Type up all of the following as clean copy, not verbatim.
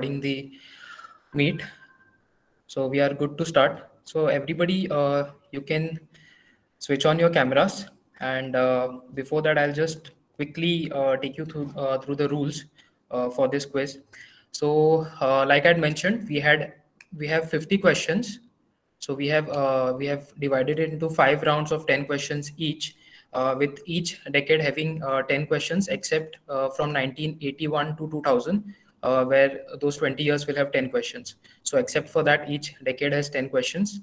recording the meet. So we are good to start. So everybody, you can switch on your cameras. And before that, I'll just quickly take you through the rules for this quiz. So like I'd mentioned, we have 50 questions. So we have divided it into 5 rounds of 10 questions each, with each decade having 10 questions, except from 1981 to 2000, where those 20 years will have 10 questions. So except for that, each decade has 10 questions.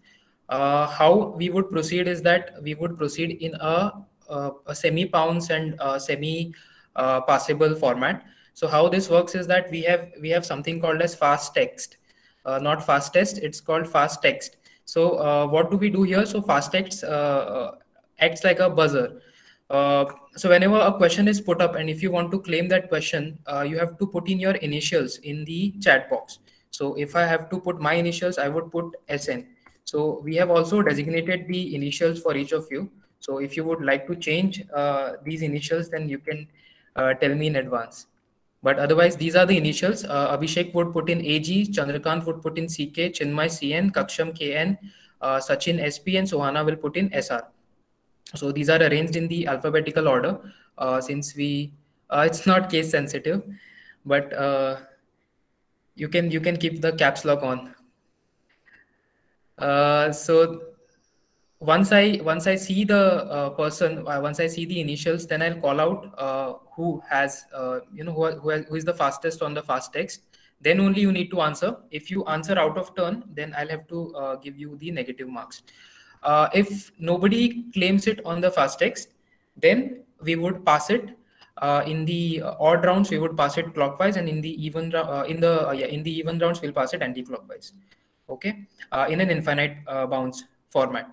How we would proceed is that we would proceed in a semi-pounds and semi passable format. So how this works is that we have something called as fast text, not fast test. It's called fast text. So what do we do here? So fast text acts like a buzzer. So whenever a question is put up, and if you want to claim that question, you have to put in your initials in the chat box. So if I have to put my initials, I would put SN. So we have also designated the initials for each of you. So if you would like to change these initials, then you can tell me in advance. But otherwise, these are the initials. Abhishek would put in AG, Chandrakant would put in CK, Chinmay CN, Kaksham KN, Sachin SP, and Sohana will put in SR. So these are arranged in the alphabetical order, since it's not case sensitive, but you can keep the caps lock on. So once I see the person, once I see the initials, then I'll call out who has who is the fastest on the fast text. Then only you need to answer. If you answer out of turn, then I'll have to give you the negative marks. If nobody claims it on the fast text, then we would pass it. In the odd rounds, we would pass it clockwise, and in the even rounds, we'll pass it anti-clockwise. Okay, in an infinite bounds format.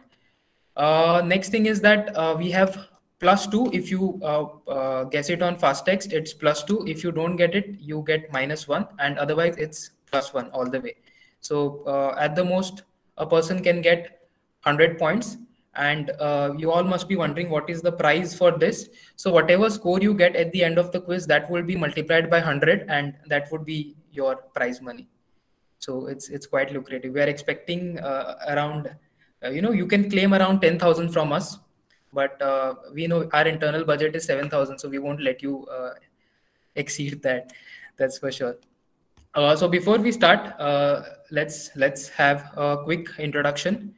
Next thing is that we have +2. If you guess it on fast text, it's +2. If you don't get it, you get -1, and otherwise it's +1 all the way. So at the most, a person can get 100 points, and you all must be wondering what is the prize for this. So whatever score you get at the end of the quiz, that will be multiplied by 100, and that would be your prize money. So it's quite lucrative. We are expecting around you can claim around 10,000 from us, but we know our internal budget is 7,000, so we won't let you exceed that. That's for sure. So before we start, let's have a quick introduction.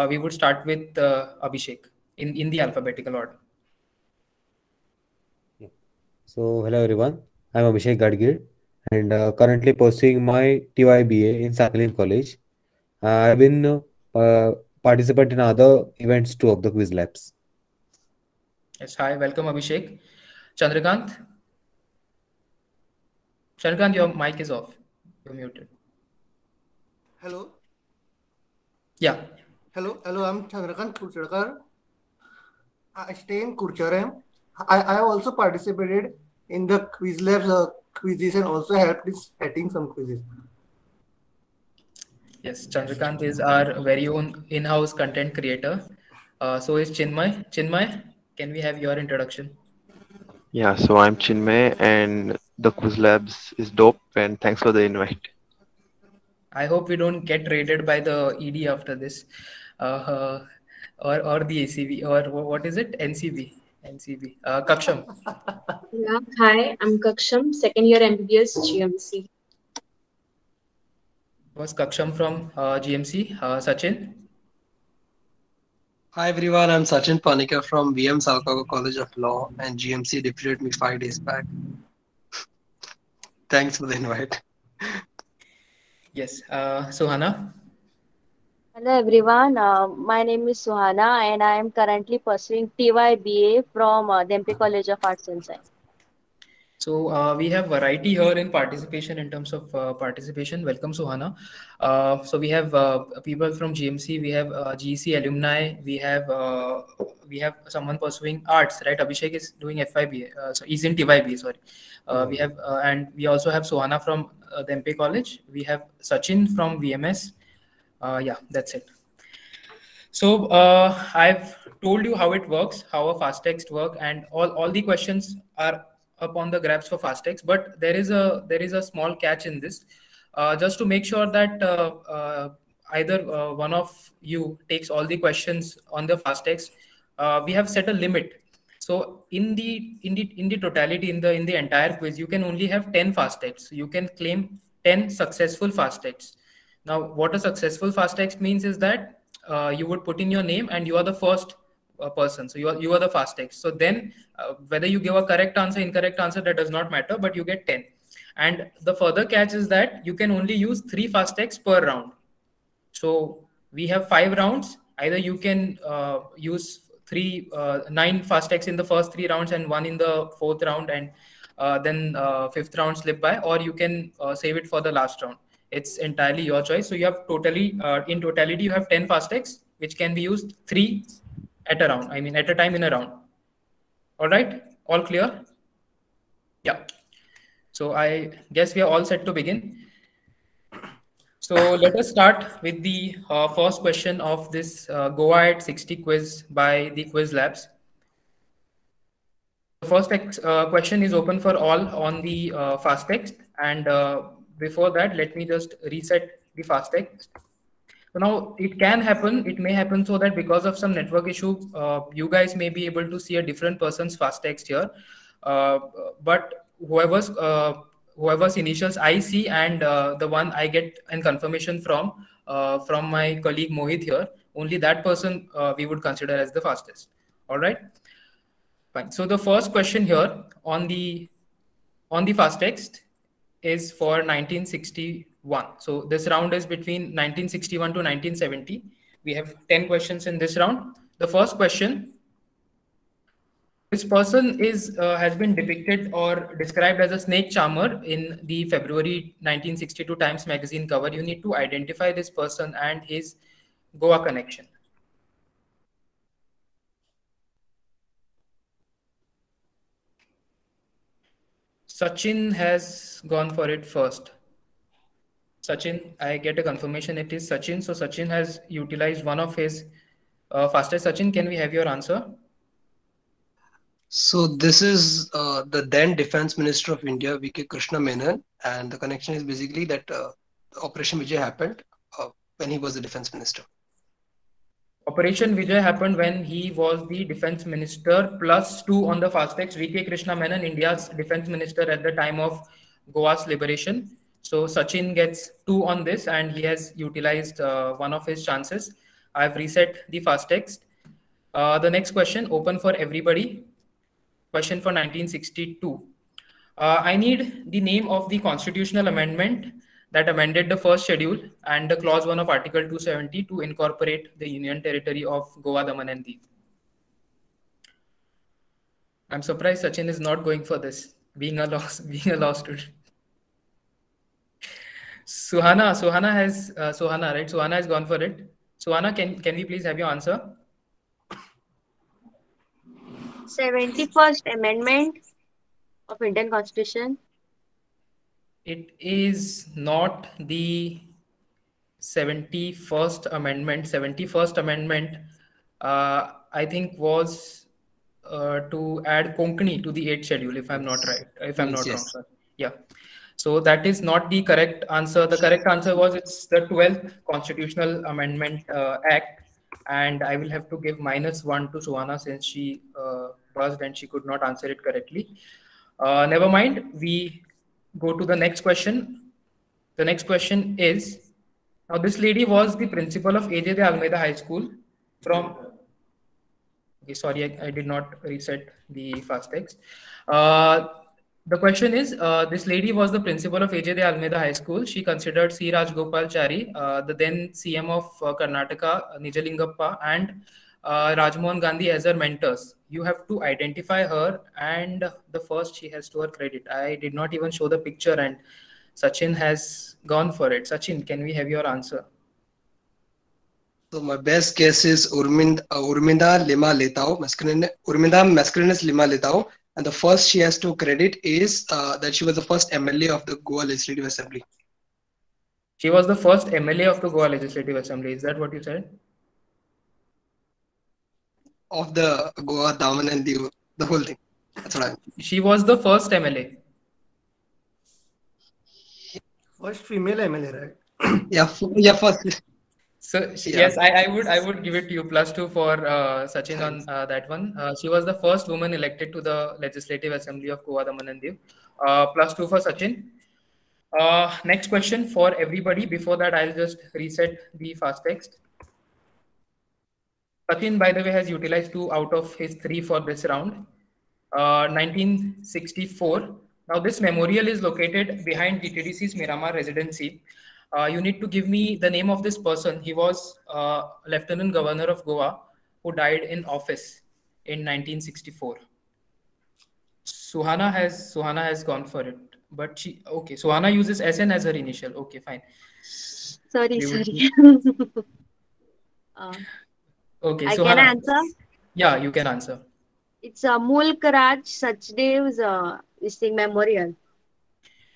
We would start with Abhishek in the alphabetical order. So hello everyone, I'm Abhishek Gadgir, and currently pursuing my TYBA in Sakhalin College. I've been participant in other events too of the quiz labs. Yes, hi, welcome Abhishek. Chandrakant, your mic is off. You're muted. Hello. Yeah. Hello, I'm Chandrakant Kurchadkar. I stay in Kurcharam. I have also participated in the quiz labs quizzes and also helped in setting some quizzes. Yes, Chandrakant is our very own in-house content creator. So is Chinmay. Chinmay, can we have your introduction? Yeah, so I'm Chinmay, and the Quiz Labs is dope, and thanks for the invite. I hope we don't get raided by the ED after this, or the ACB, or what is it? NCB. Kaksham. Yeah, hi, I'm Kaksham, second year MBBS GMC. Was Kaksham from GMC? Sachin? Hi everyone, I'm Sachin Panikar from VM Salkago College of Law, and GMC defeated me 5 days back. Thanks for the invite. Yes, Sohana? Hello everyone, my name is Suhana and I am currently pursuing TYBA from Dempi College of Arts and Science. So we have variety here in participation in terms of participation. Welcome, Suhana. So we have people from GMC, we have GEC alumni, we have someone pursuing arts, right? Abhishek is doing FIBA, so he's in TYBA, sorry. We have and we also have Suhana from Dempi College. We have Sachin from VMS. Yeah, that's it. So I've told you how it works, how a fast text work, and all the questions are up on the grabs for fast text. But there is a small catch in this. just to make sure that either one of you takes all the questions on the fast text, we have set a limit. So in the totality, in the entire quiz, you can only have 10 fast texts. You can claim 10 successful fast texts. Now, what a successful fast text means is that you would put in your name and you are the first person. So you are the fast text. So then whether you give a correct answer, incorrect answer, that does not matter, but you get 10. And the further catch is that you can only use 3 fast texts per round. So we have 5 rounds. Either you can use 9 fast texts in the first 3 rounds and 1 in the 4th round, and then 5th round slip by, or you can save it for the last round. It's entirely your choice. So you have in totality, you have 10 fast texts, which can be used 3 at a round. I mean, at a time in a round. All right, all clear? Yeah. So I guess we are all set to begin. So let us start with the first question of this Goa at 60 quiz by the Quiz Labs. The first question is open for all on the fast text. And before that, let me just reset the fast text. So now it can happen, it may happen so that because of some network issue, you guys may be able to see a different person's fast text here. But whoever's initials I see and the one I get an confirmation from my colleague Mohit here, only that person we would consider as the fastest. All right, fine. So the first question here on the fast text is for 1961. So this round is between 1961 to 1970. We have 10 questions in this round. The first question: this person has been depicted or described as a snake charmer in the February 1962 Times magazine cover. You need to identify this person and his Goa connection. Sachin has gone for it first. Sachin, I get a confirmation it is Sachin. So Sachin has utilized one of his fastest. Sachin, can we have your answer? So this is the then Defense Minister of India, V.K. Krishna Menon, and the connection is basically that Operation Vijay happened when he was the Defense Minister. Operation Vijay happened when he was the Defense Minister, plus 2 on the fast text. V.K. Krishna Menon, India's Defense Minister at the time of Goa's liberation. So Sachin gets 2 on this, and he has utilized one of his chances. I've reset the fast text. The next question, open for everybody. Question for 1962. I need the name of the constitutional amendment that amended the first schedule and the clause 1 of Article 270 to incorporate the Union Territory of Goa, Daman and Diu. I'm surprised Sachin is not going for this, being a law student. Suhana has right? Suhana has gone for it. Suhana, can we please have your answer? 71st Amendment of Indian Constitution. It is not the 71st Amendment. 71st Amendment, I think, was to add Konkani to the 8th schedule, if I'm not right. If I'm not wrong, sir. Yeah. So that is not the correct answer. The correct answer was it's the 12th Constitutional Amendment Act. And I will have to give -1 to Suhana since she buzzed and she could not answer it correctly. Never mind. We go to the next question. The next question is, now this lady was the principal of A.J. de Almeida High School from... Okay, sorry, I did not reset the fast text. The question is, this lady was the principal of A.J. de Almeida High School. She considered C. Rajagopalachari, the then CM of Karnataka, Nijalingappa, and Rajmohan Gandhi as her mentors. You have to identify her, and the first she has to her credit. I did not even show the picture, and Sachin has gone for it. Sachin, can we have your answer? So my best guess is Urminda Lima Letao, Urminda masculinus Lima Letao. And the first she has to credit is that she was the first MLA of the Goa Legislative Assembly. She was the first MLA of the Goa Legislative Assembly. Is that what you said? Of the Goa, Daman and Diu, the whole thing. That's what I mean. She was the first MLA. First female MLA, right? Yeah, first. So Yeah. yes, I would give it to you +2 for Sachin on that one. She was the first woman elected to the Legislative Assembly of Goa, Daman and Diu. +2 for Sachin. Next question for everybody. Before that, I'll just reset the fast text. Sachin, by the way, has utilized 2 out of his 3 for this round. 1964. Now, this memorial is located behind TTDC's Miramar residency. You need to give me the name of this person. He was Lieutenant Governor of Goa who died in office in 1964. Suhana has gone for it, but Suhana uses SN as her initial. Okay, fine. Sorry. Okay, I Suhana. can answer. Yeah, you can answer. It's Mulk Raj Sachdev's this thing memorial.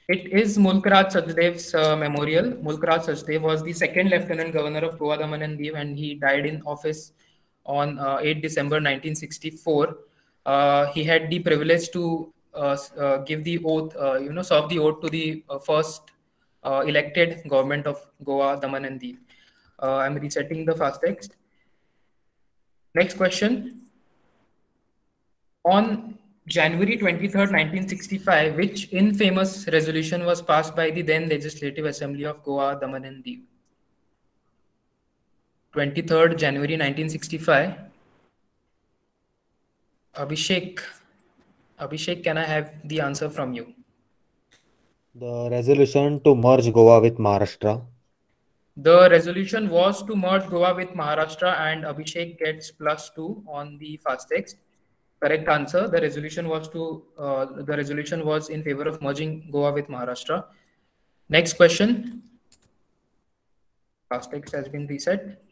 It is Mulk Raj Sachdev's memorial. Mulk Raj Sachdev was the second Lieutenant Governor of Goa, Daman and Diu, and he died in office on 8 December 1964. He had the privilege to give the oath, serve the oath to the first elected government of Goa, Daman and Diu. I'm resetting the fast text. Next question. On January 23rd, 1965, which infamous resolution was passed by the then Legislative Assembly of Goa, Daman and Diu? 23rd January 1965. Abhishek, can I have the answer from you? The resolution to merge Goa with Maharashtra. The resolution was to merge Goa with Maharashtra, and Abhishek gets +2 on the fast text. Correct answer. The resolution was in favor of merging Goa with Maharashtra. Next question. Fast text has been reset.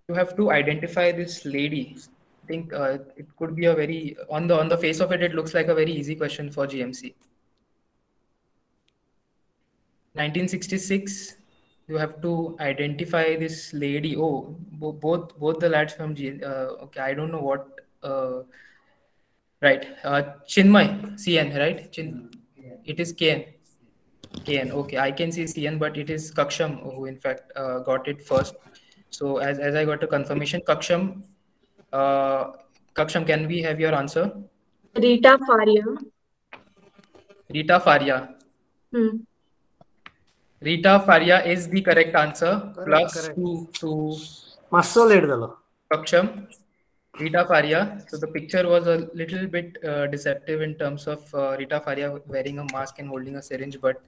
You have to identify this lady. I think it could be a very on the face of it. It looks like a very easy question for GMC. 1966. You have to identify this lady. Oh, both the lads from okay, I don't know what. Right, Chinmay, CN, right? It is KN. Okay, I can see CN, but it is Kaksham who in fact got it first. So as I got a confirmation, Kaksham, can we have your answer? Rita Faria. Rita Faria. Rita Faria is the correct answer. Correct. +2 to Kaksham. Rita Faria. So the picture was a little bit deceptive in terms of Rita Faria wearing a mask and holding a syringe, but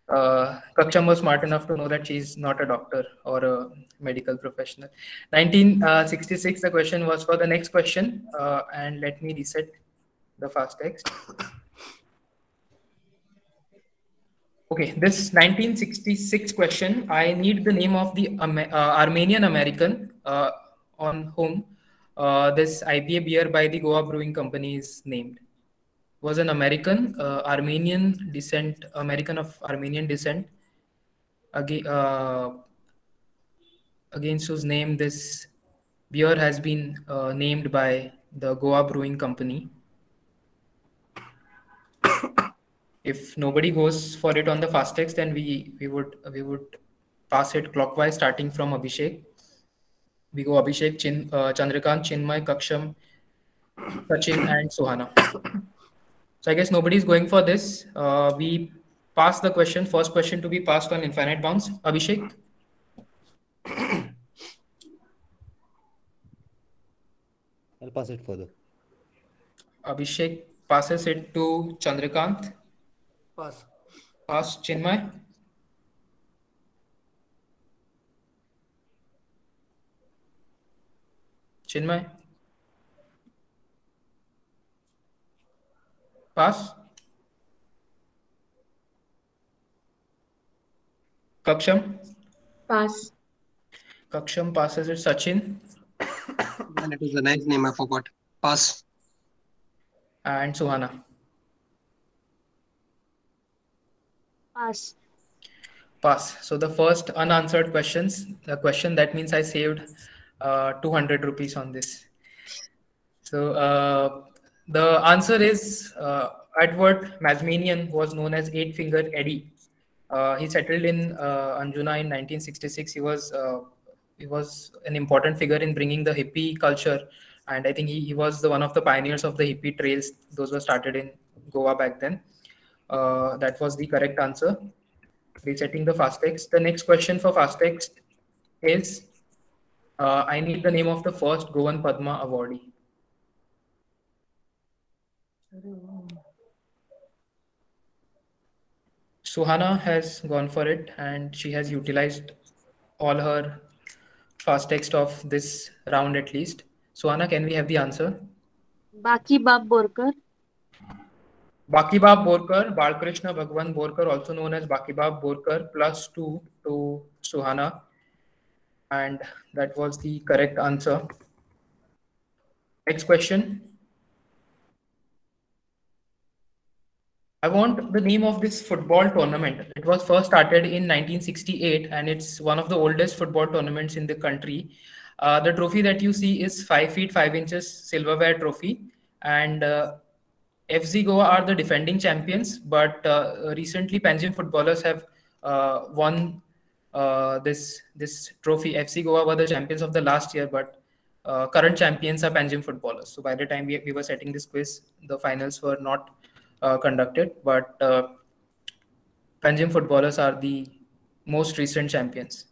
Kaksham was smart enough to know that she's not a doctor or a medical professional. 1966, the question was for the next question, and let me reset the fast text. Okay, this 1966 question, I need the name of the Armenian American on whom this IPA beer by the Goa Brewing Company is named. Was an American, of Armenian descent, against whose name this beer has been named by the Goa Brewing Company. If nobody goes for it on the fast text, then we would pass it clockwise, starting from Abhishek. We go Abhishek, Chandrakant, Chinmay, Kaksham, Sachin, and Suhana. So I guess nobody is going for this. We pass the question, first question to be passed on infinite bounds. Abhishek. I'll pass it further. Abhishek passes it to Chandrakant. Pass. Pass. Chinmay. Chinmay. Pass. Kaksham. Pass. Kaksham passes it. Sachin. And it was a nice name, I forgot. Pass. And Suhana. Pass. Pass. So the first unanswered questions, the question that means I saved 200 rupees on this. So the answer is Edward Mazmanian was known as Eight Finger Eddie. He settled in Anjuna in 1966. He was an important figure in bringing the hippie culture, and I think he was one of the pioneers of the hippie trails. Those were started in Goa back then. That was the correct answer. Resetting the fast text. The next question for fast text is, I need the name of the first Goan Padma awardee. Suhana has gone for it, and she has utilized all her fast text of this round at least. Suhana, can we have the answer? Baki Bab Borkar. Bakibab Borkar, Balkrishna Bhagwan Borkar, also known as Bakibab Borkar, +2 to Suhana. And that was the correct answer. Next question. I want the name of this football tournament. It was first started in 1968, and it's one of the oldest football tournaments in the country. The trophy that you see is 5 feet 5 inches silverware trophy, and FC Goa are the defending champions. But recently, Panjim footballers have won this trophy. FC Goa were the champions of the last year, but current champions are Panjim footballers. So by the time we were setting this quiz, the finals were not conducted, but Panjim footballers are the most recent champions.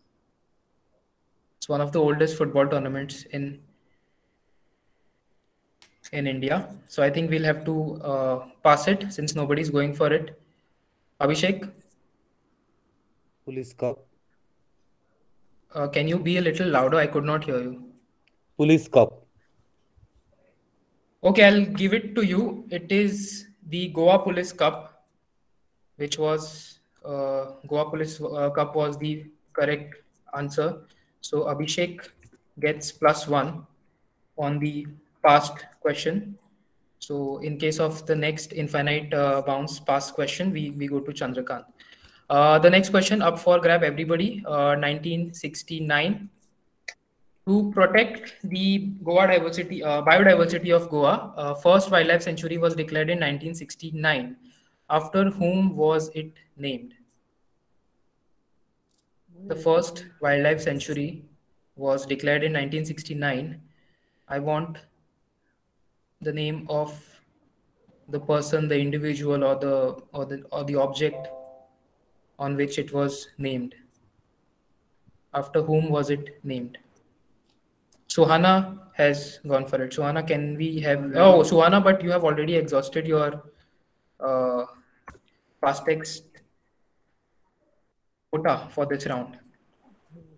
It's one of the oldest football tournaments in India. So I think we'll have to pass it since nobody's going for it. Abhishek? Police Cup. Can you be a little louder? I could not hear you. Police Cup. Okay, I'll give it to you. It is the Goa Police Cup, which was Goa Police Cup was the correct answer. So Abhishek gets +1 on the past question. So in case of the next infinite bounce past question, we go to Chandrakant. The next question up for grab, everybody. 1969. To protect the biodiversity of Goa, first wildlife sanctuary was declared in 1969. After whom was it named? The first wildlife sanctuary was declared in 1969. I want the name of the person, the individual, or the object on which it was named. After whom was it named? Suhana has gone for it. Suhana, can we have... Oh, Suhana, but you have already exhausted your past text quota for this round.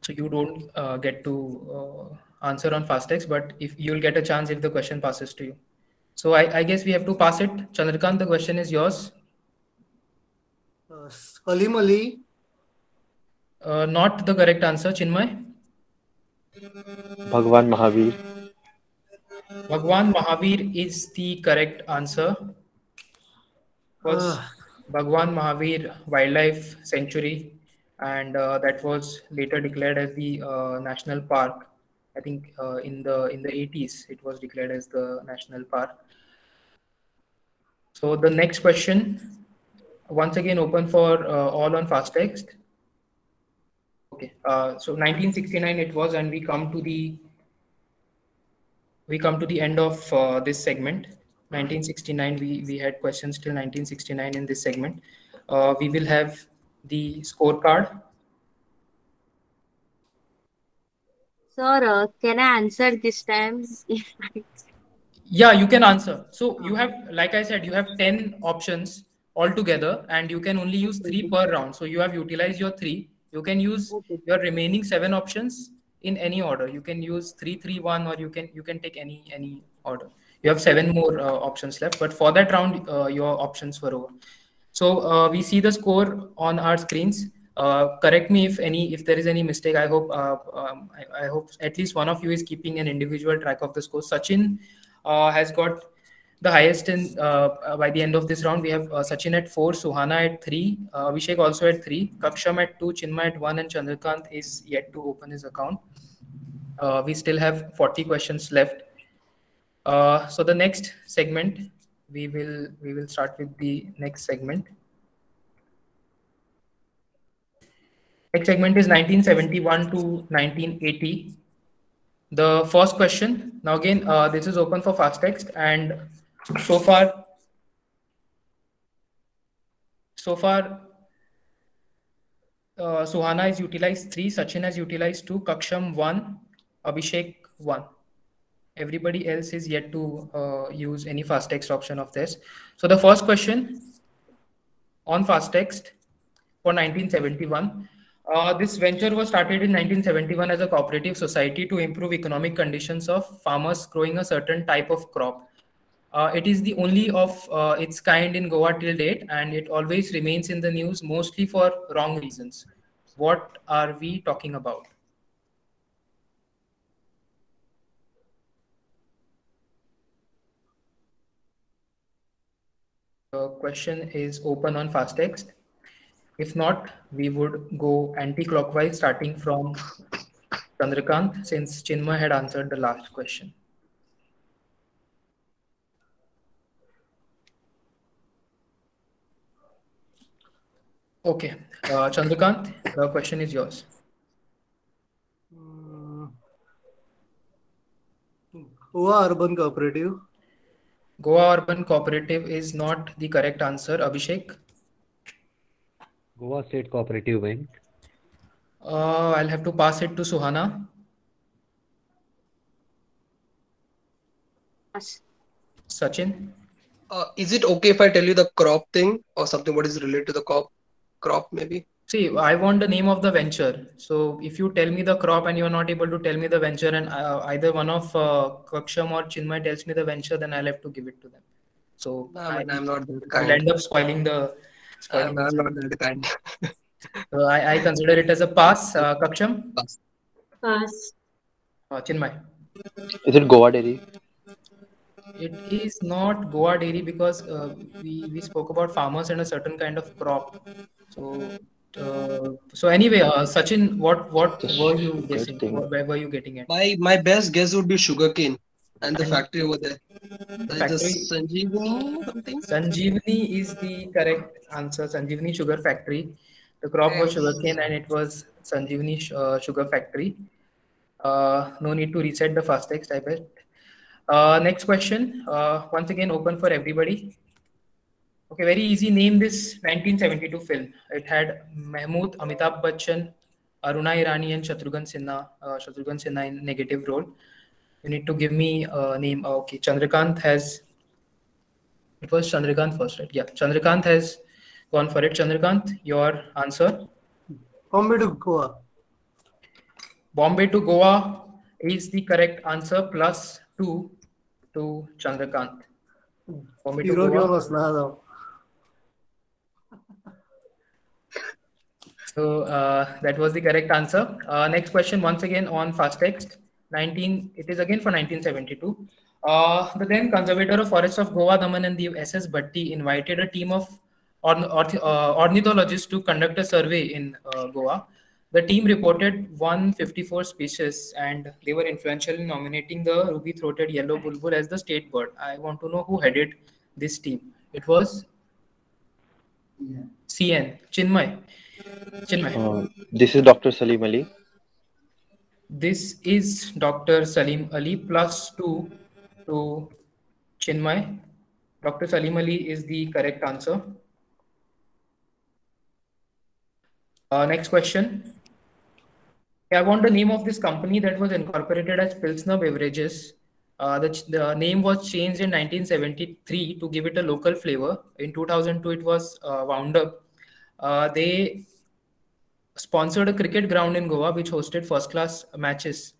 So you don't get to answer on fast text, but if you'll get a chance if the question passes to you. So I guess we have to pass it. Chandrakant, the question is yours. Salim Ali. Not the correct answer, Chinmay. Bhagwan Mahavir. Bhagwan Mahavir is the correct answer. Was Bhagwan Mahavir Wildlife Sanctuary, and that was later declared as the national park. I think in the 80s it was declared as the national park. So the next question, once again open for all on fast text. Okay, so 1969 it was, and we come to the end of this segment. 1969, we had questions till 1969 in this segment. We will have the scorecard. Sir, can I answer this time? Yeah, you can answer. So you have, like I said, you have 10 options altogether, and you can only use 3 per round. So you have utilized your 3. You can use your remaining 7 options in any order. You can use 3, 3, 1, or you can take any order. You have 7 more options left, but for that round, your options were over. So we see the score on our screens. Correct me if there is any mistake. I hope at least one of you is keeping an individual track of the score. Sachin has got the highest in by the end of this round. We have Sachin at 4, Suhana at 3, Abhishek also at 3, Kaksham at 2, Chinmay at 1, and Chandrakant is yet to open his account. We still have 40 questions left. So the next segment, we will start with the next segment. Next segment is 1971 to 1980. The first question, now again, this is open for fast text, and so far, Suhana has utilized 3, Sachin has utilized 2, Kaksham 1, Abhishek 1. Everybody else is yet to use any fast text option of this. So the first question on fast text for 1971. This venture was started in 1971 as a cooperative society to improve economic conditions of farmers growing a certain type of crop. It is the only of its kind in Goa till date, and it always remains in the news, mostly for wrong reasons. What are we talking about? The question is open on fast text. If not, we would go anti-clockwise starting from Chandrakant, since Chinmay had answered the last question. Okay, Chandrakant, the question is yours. Goa Urban Cooperative. Goa Urban Cooperative is not the correct answer. Abhishek? Goa State Cooperative Bank. I'll have to pass it to Suhana. Pass. Sachin? Is it okay if I tell you the crop thing or something what is related to the crop maybe? See, I want the name of the venture. So if you tell me the crop and you're not able to tell me the venture, and either one of Kaksham or Chinmay tells me the venture, then I'll have to give it to them. So I'm not that I'll kind. end up spoiling the. I'm not that kind. So I consider it as a pass. Kaksham? Pass. Chinmay? Is it Goa Dairy? It is not Goa Dairy because we spoke about farmers and a certain kind of crop. So anyway, Sachin, what were you guessing? Where were you getting at? My best guess would be sugarcane and the factory over there. Factory? The Sanjeevani something? Sanjeevani is the correct answer. Sanjeevani Sugar Factory. The crop was sugarcane and it was Sanjeevani Sugar Factory. No need to reset the fast text, I bet. Next question. Once again, open for everybody. Okay, very easy. Name this 1972 film. It had Mahmood, Amitabh Bachchan, Aruna Irani, and Shatrughan Sinha in negative role. You need to give me a name. Okay, Chandrakant has. It was Chandrakant first, right? Yeah, Chandrakant has gone for it. Chandrakant, your answer? Bombay to Goa. Bombay to Goa is the correct answer. +2 to Chandrakant. Bombay to Goa. So that was the correct answer. Next question, once again on fast text. It is again for 1972. The then conservator of forests of Goa, Daman and Diu, S.S. Bhatti, invited a team of ornithologists to conduct a survey in Goa. The team reported 154 species, and they were influential in nominating the ruby-throated yellow bulbul as the state bird. I want to know who headed this team. It was CN. Chinmay. This is Dr. Salim Ali. This is Dr. Salim Ali. +2 to Chinmay. Dr. Salim Ali is the correct answer. Next question. I want the name of this company that was incorporated as Pilsner Beverages. The name was changed in 1973 to give it a local flavor. In 2002, it was wound up. They sponsored a cricket ground in Goa, which hosted first-class matches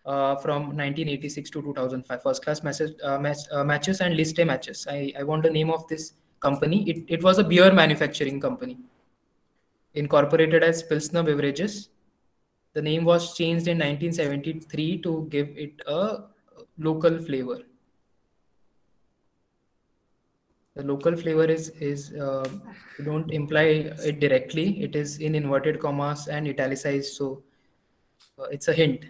from 1986 to 2005. First-class matches and list A matches. I want the name of this company. It was a beer manufacturing company, incorporated as Pilsner Beverages. The name was changed in 1973 to give it a local flavor. The local flavor is you don't imply it directly. It is in inverted commas and italicized, so it's a hint.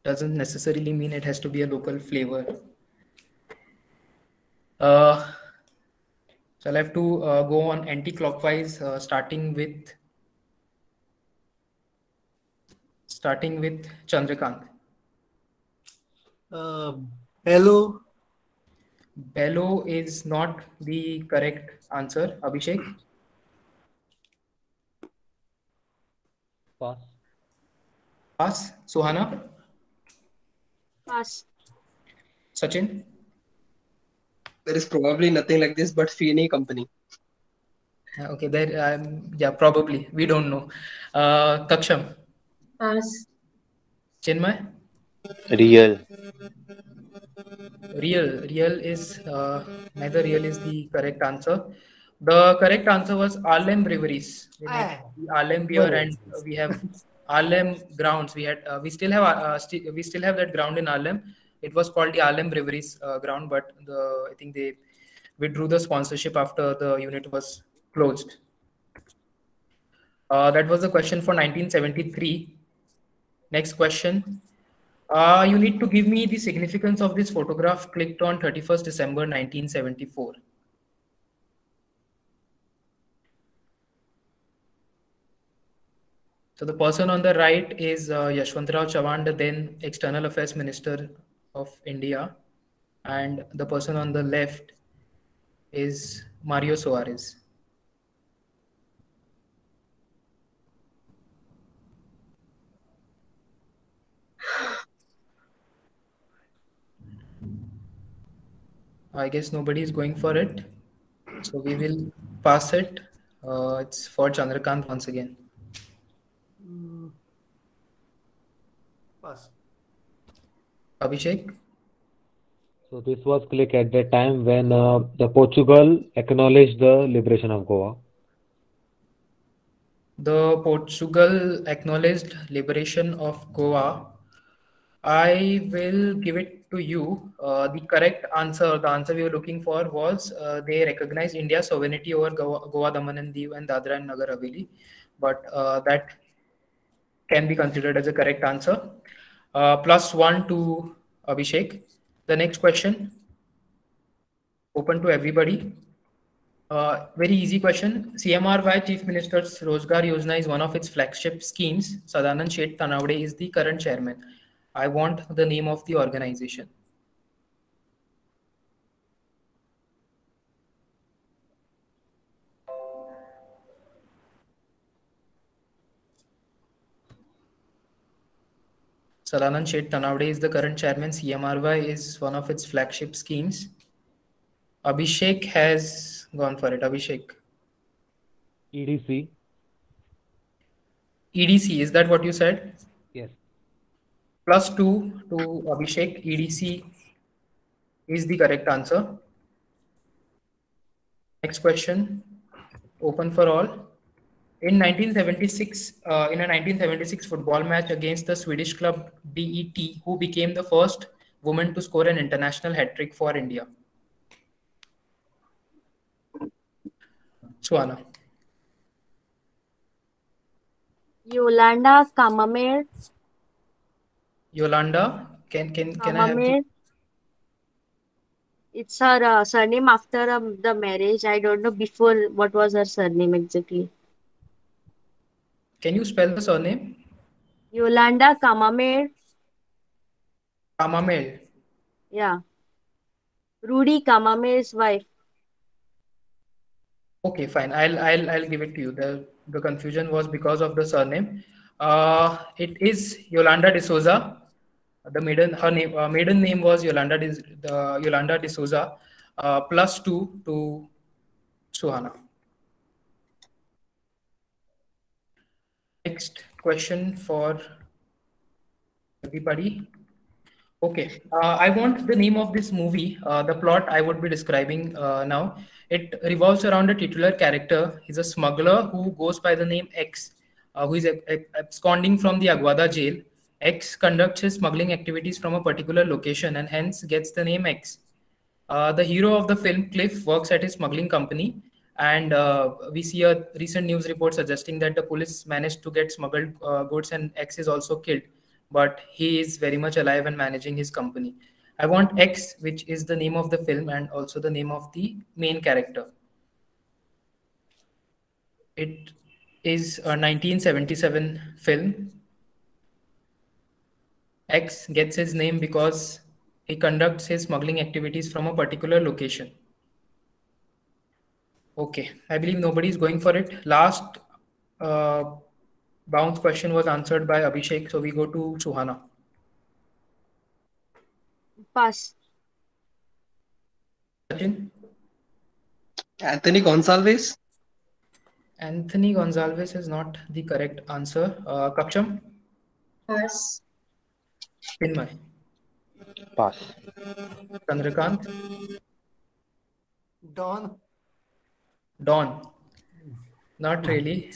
Doesn't necessarily mean it has to be a local flavor. So I'll have to go on anti-clockwise, starting with Chandrakant. Bello. Bello is not the correct answer. Abhishek? Pass. Pass. Suhana? Pass. Sachin? There is probably nothing like this, but Feeney Company. Okay, there. Yeah, probably. We don't know. Kaksham? Pass. Chinmay? Real. Real is neither real is the correct answer. The correct answer was Arlem Breweries. We made the Arlem beer, and we have Arlem grounds. We still have that ground in Arlem. It was called the Arlem Breweries ground, but I think they withdrew the sponsorship after the unit was closed. That was the question for 1973. Next question. You need to give me the significance of this photograph clicked on 31st December 1974. So the person on the right is Yashwantrao Chavan, the then External Affairs Minister of India. And the person on the left is Mario Soares. I guess nobody is going for it. So we will pass it. It's for Chandrakant once again. Pass. Abhishek? So this was clicked at the time when the Portugal acknowledged the liberation of Goa. The Portugal acknowledged liberation of Goa. I will give it to you. The correct answer, the answer we were looking for was they recognized India's sovereignty over Goa, Daman and Diu and Dadra and Nagar Haveli. But that can be considered as a correct answer. +1 to Abhishek. The next question, open to everybody. Very easy question. CMRY Chief Minister's Rozgar Yojana is one of its flagship schemes. Sadanand Sheth Tanawade is the current chairman. I want the name of the organization. Sadanand Sheth Tanawade is the current chairman. CMRY is one of its flagship schemes. Abhishek has gone for it. Abhishek. EDC. EDC, is that what you said? Yes. +2 to Abhishek. EDC is the correct answer. Next question, open for all. In 1976, in a 1976 football match against the Swedish club DET, who became the first woman to score an international hat-trick for India? Suhana. Yolanda Kamamir. Yolanda, can I have Kamamir. It's her surname after the marriage. I don't know before what was her surname exactly. Can you spell the surname? Yolanda Kamamir. Kamamel. Yeah. Rudy Kamamir's wife. Okay, fine. I'll give it to you. The confusion was because of the surname. It is Yolanda D'Souza. The maiden name was Yolanda D'Souza. +2 to Suhana. Next question for everybody. Okay, I want the name of this movie. The plot I would be describing now. It revolves around a titular character. He's a smuggler who goes by the name X, who is absconding from the Aguada jail. X conducts his smuggling activities from a particular location and hence gets the name X. The hero of the film, Cliff, works at his smuggling company, and we see a recent news report suggesting that the police managed to get smuggled goods and X is also killed, but he is very much alive and managing his company. I want X, which is the name of the film and also the name of the main character. It is a 1977 film. X gets his name because he conducts his smuggling activities from a particular location. Okay, I believe nobody is going for it. Last bounce question was answered by Abhishek, so we go to Suhana. Pass. Sachin? Anthony Gonsalves. Anthony Gonsalves is not the correct answer. Kaksham? Pass. Chinmay? Pass. Chandrakant? Dawn. Dawn? Not really.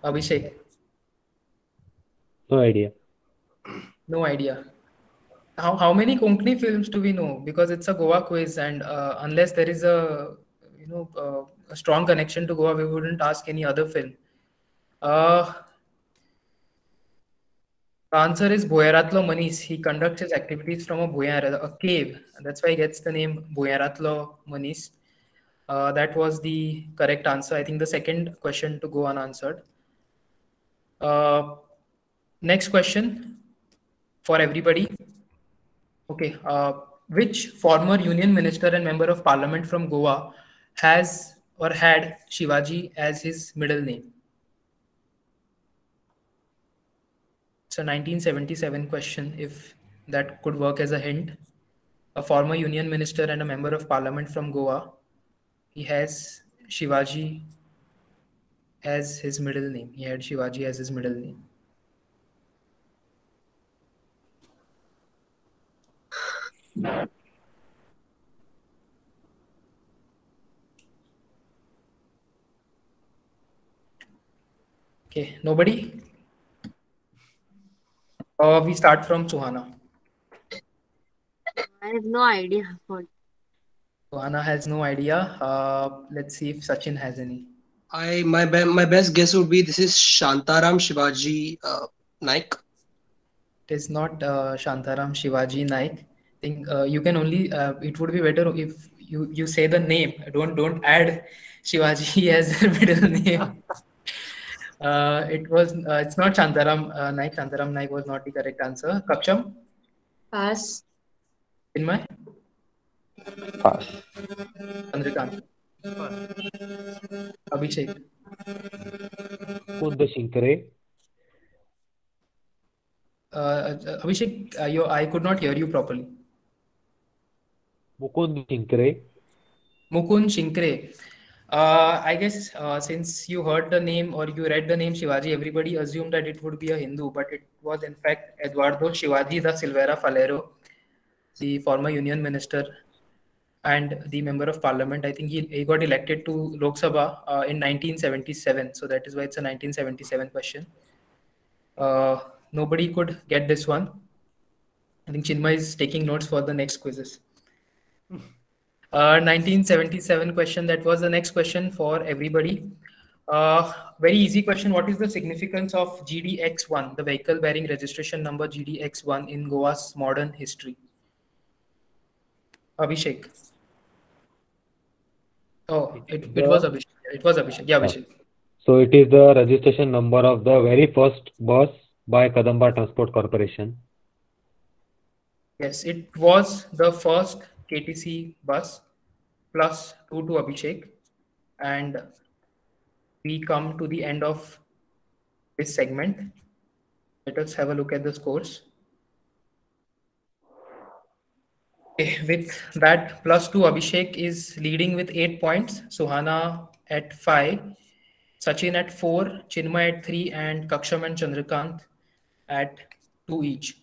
Abhishek? No idea. No idea. How many Konkani films do we know? Because it's a Goa quiz, and unless there is a a strong connection to Goa, we wouldn't ask any other film. The answer is Boyaratlo Manis. He conducts his activities from a boyar, a cave. That's why he gets the name Boyaratlo Manis. That was the correct answer. I think the second question to go unanswered. Next question for everybody. Okay. Which former union minister and member of parliament from Goa has or had Shivaji as his middle name? It's a 1977 question, if that could work as a hint. A former union minister and a member of parliament from Goa. He has Shivaji as his middle name. He had Shivaji as his middle name. Okay, nobody? We start from Suhana. I have no idea what. Suhana has no idea. Let's see if Sachin has any. My best guess would be this is Shantaram Shivaji Naik. It is not Shantaram Shivaji Naik. I think you can only. It would be better if you say the name. Don't add Shivaji as the middle name. It's not Shantaram Naik. Shantaram Naik was not the correct answer. Kaksham? Pass. Chinmay? Pass. Chandrakant? Abhishek? Mukund Shinkare. Abhishek, I could not hear you properly. Mukund Shinkare. Mukund Shinkare. I guess since you heard the name or you read the name Shivaji, everybody assumed that it would be a Hindu, but it was in fact Eduardo Shivaji da Silveira Falero, the former union minister and the member of parliament. I think he got elected to Lok Sabha in 1977. So that is why it's a 1977 question. Nobody could get this one. I think Chinmay is taking notes for the next quizzes. 1977 question. That was the next question for everybody. Very easy question. What is the significance of GDX1, the vehicle bearing registration number GDX1 in Goa's modern history? Abhishek. Oh, it was Abhishek. It was Abhishek. Yeah, Abhishek. So it is the registration number of the very first bus by Kadamba Transport Corporation. Yes, it was the first KTC bus, plus 2 to Abhishek. And we come to the end of this segment. Let us have a look at the scores. Okay, with that, plus 2, Abhishek is leading with 8 points. Suhana at 5, Sachin at 4, Chinmay at 3, and Kaksham and Chandrakant at 2 each.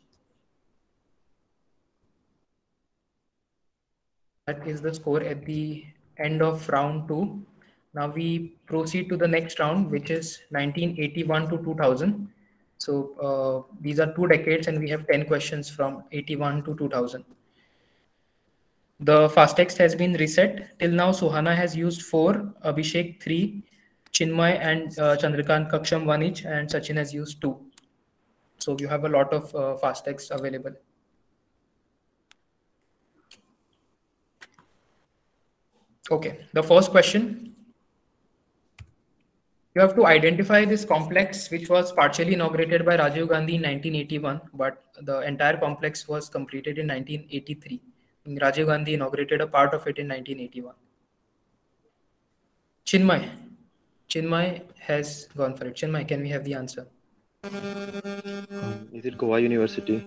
That is the score at the end of round 2. Now we proceed to the next round, which is 1981 to 2000. So these are 2 decades and we have 10 questions from 81 to 2000. The fast text has been reset. Till now, Suhana has used 4, Abhishek 3, Chinmay and Chandrakant Kaksham 1 each, and Sachin has used 2. So you have a lot of fast text available. Okay, the first question. You have to identify this complex, which was partially inaugurated by Rajiv Gandhi in 1981, but the entire complex was completed in 1983. Rajiv Gandhi inaugurated a part of it in 1981. Chinmay has gone for it. Chinmay, can we have the answer? Is it Goa University?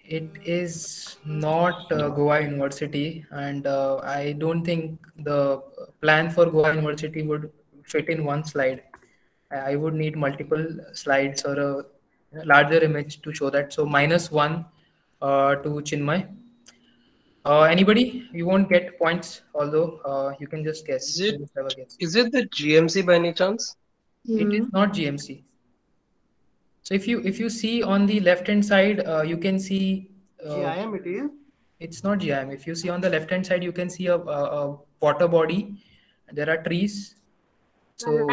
It is not Goa University, and I don't think the plan for Goa University would fit in one slide. I would need multiple slides or a larger image to show that. So -1 to Chinmay. Anybody? You won't get points, although you can just guess. Is it- You just have a guess. Is it the GMC by any chance? It is not GMC. So if you see on the left hand side, you can see. GIM it is. It's not GIM. If you see on the left hand side, you can see a water body. There are trees. So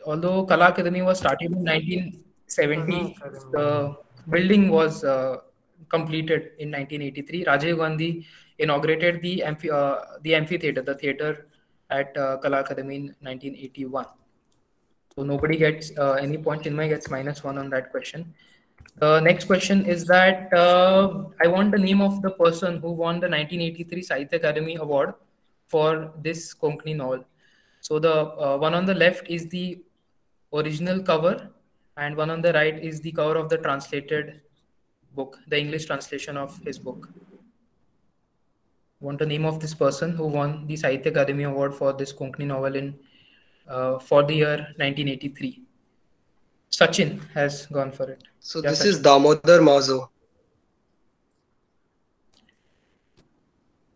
although Kala Akademi was started in 1970, the building was completed in 1983. Rajiv Gandhi inaugurated the amphitheater, the theater at Kala Akademi in 1981. So nobody gets any point. Chinmay gets -1 on that question. The next question is that I want the name of the person who won the 1983 Sahitya Akademi Award for this Konkani novel. So the one on the left is the original cover, and one on the right is the cover of the translated book, the English translation of his book. Want the name of this person who won the Sahitya Akademi Award for this Konkani novel in for the year 1983. Sachin has gone for it. So Yeah, this Sachin. is Damodar Mauzo.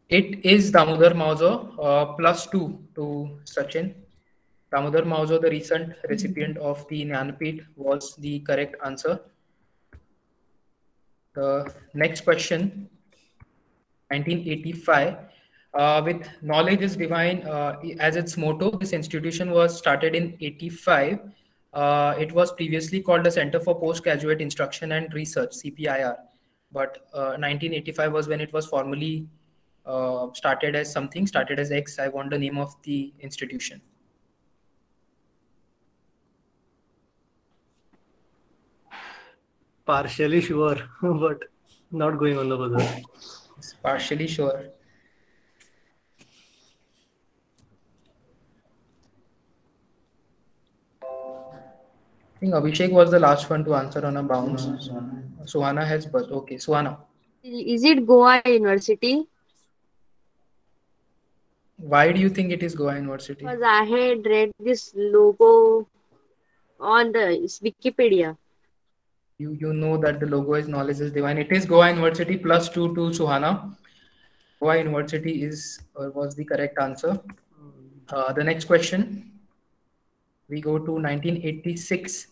It is Damodar Mauzo, +2 to Sachin. Damodar Mauzo, the recent recipient of the Jnanpith, was the correct answer. The next question, 1985. With knowledge is divine as its motto, this institution was started in 85. It was previously called the Center for Postgraduate Instruction and Research, CPIR. But 1985 was when it was formally started as X. I want the name of the institution. Partially sure, but not going on the buzzer. It's partially sure. I think Abhishek was the last one to answer on a bounce. Suhana has buzzed. Okay, Suhana. Is it Goa University? Why do you think it is Goa University? Because I had read this logo on the Wikipedia. You know that the logo is knowledge is divine. It is Goa University, +2 to Suhana. Goa University was the correct answer. The next question. We go to 1986.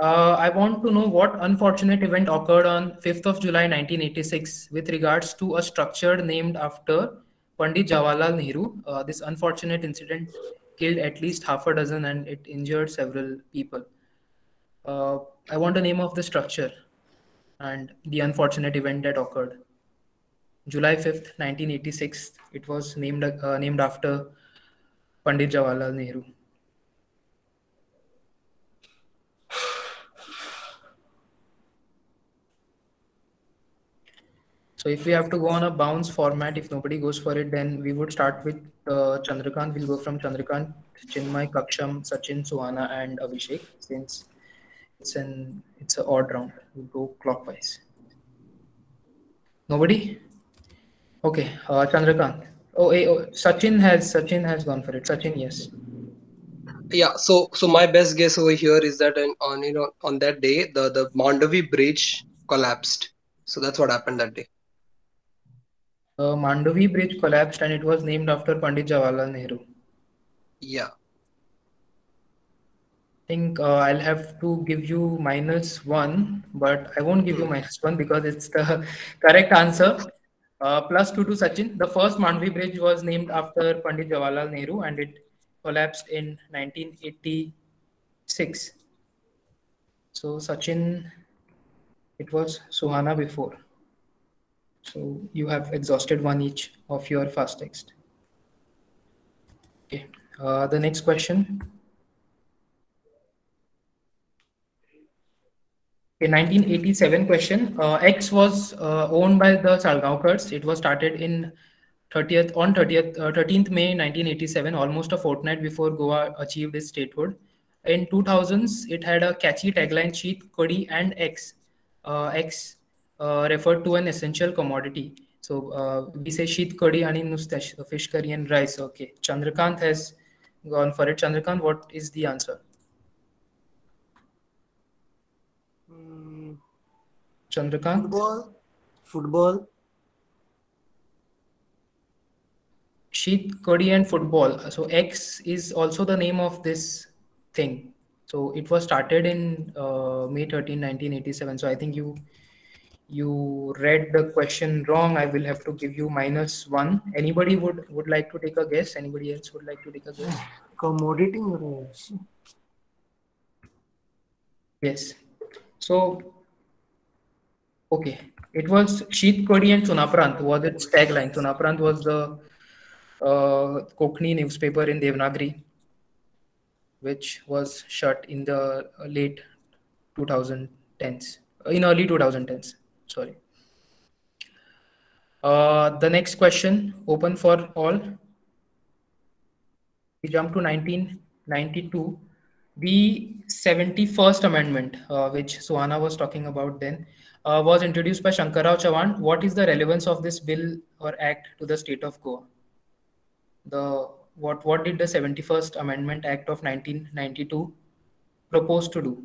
I want to know what unfortunate event occurred on 5th of July 1986 with regards to a structure named after Pandit Jawaharlal Nehru. This unfortunate incident killed at least half a dozen and it injured several people. I want the name of the structure and the unfortunate event that occurred. July 5th, 1986. It was named after Pandit Jawaharlal Nehru. So if we have to go on a bounce format, if nobody goes for it, then we would start with Chandrakant. We'll go from Chandrakant, Chinmay, Kaksham, Sachin, Suhana, and Abhishek. Since it's an odd round, we'll go clockwise. Nobody? Okay, Chandrakant. Sachin has gone for it. Sachin, yes. Yeah, so my best guess over here is that on that day the Mandavi bridge collapsed. So that's what happened that day. Mandavi bridge collapsed and it was named after Pandit Jawaharlal Nehru. Yeah. I think I'll have to give you -1, but I won't give you -1 because it's the correct answer. +2 to Sachin. The first Mandavi bridge was named after Pandit Jawaharlal Nehru and it collapsed in 1986. So Sachin, it was Suhana before. So you have exhausted one each of your fast text. Okay. The next question. Okay, 1987 question. X was owned by the Salgaonkars. It was started in 13th May 1987, almost a fortnight before Goa achieved its statehood. In 2000s, it had a catchy tagline: "Sheet, Kodi, and X." X referred to an essential commodity. So we say sheet kadi and nustash, fish curry and rice. Okay, Chandrakant has gone for it. Chandrakant, what is the answer? Chandrakant? Football. Sheet kadi and football. So X is also the name of this thing. So it was started in May 13, 1987. So I think you read the question wrong. I will have to give you -1. Anybody would like to take a guess? Anybody else would like to take a guess? Commodity. Yes. So, okay. It was Sheet Kodi and Sunaprant was its tagline. Sunaprant was the Konkani newspaper in Devanagari, which was shut in the late 2010s, in early 2010s. Sorry. The next question, open for all. We jump to 1992. The 71st Amendment, which Suhana was talking about then, was introduced by Shankarrao Chavan. What is the relevance of this bill or act to the state of Goa? What did the 71st Amendment Act of 1992 propose to do?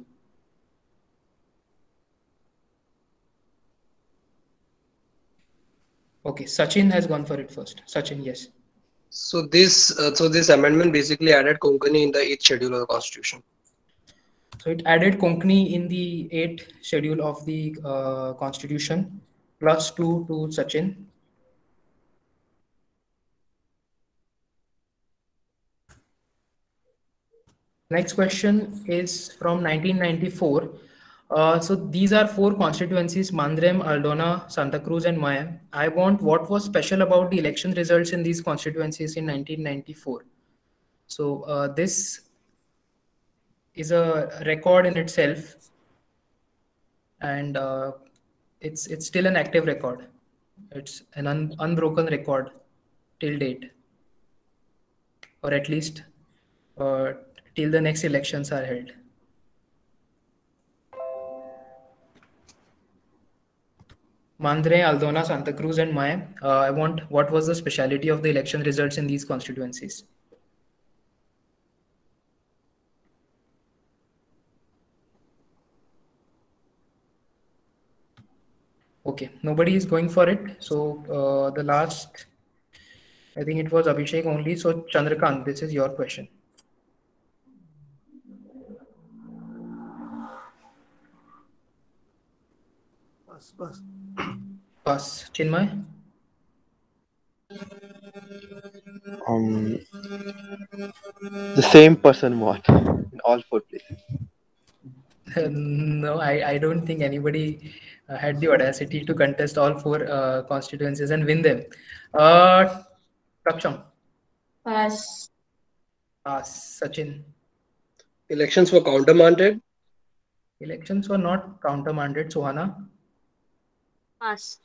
Okay, Sachin has gone for it first. Sachin, yes. So this amendment basically added Konkani in the 8th schedule of the Constitution. So it added Konkani in the 8th schedule of the Constitution, +2 to Sachin. Next question is from 1994. So these are 4 constituencies: Mandrem, Aldona, Santa Cruz, and Mayam. I want what was special about the election results in these constituencies in 1994. So this is a record in itself, and it's still an active record. It's an unbroken record till date, or at least till the next elections are held. Mandre, Aldona, Santa Cruz, and Mayam. I want what was the speciality of the election results in these constituencies? Okay, nobody is going for it. So the last, I think it was Abhishek only. So Chandrakant, this is your question. Pass. Chinmay? The same person won in all 4 places. No, I don't think anybody had the audacity to contest all 4 constituencies and win them. Taksham? Pass. Pass. Sachin? Elections were countermanded. Elections were not countermanded. Suhana? Pass.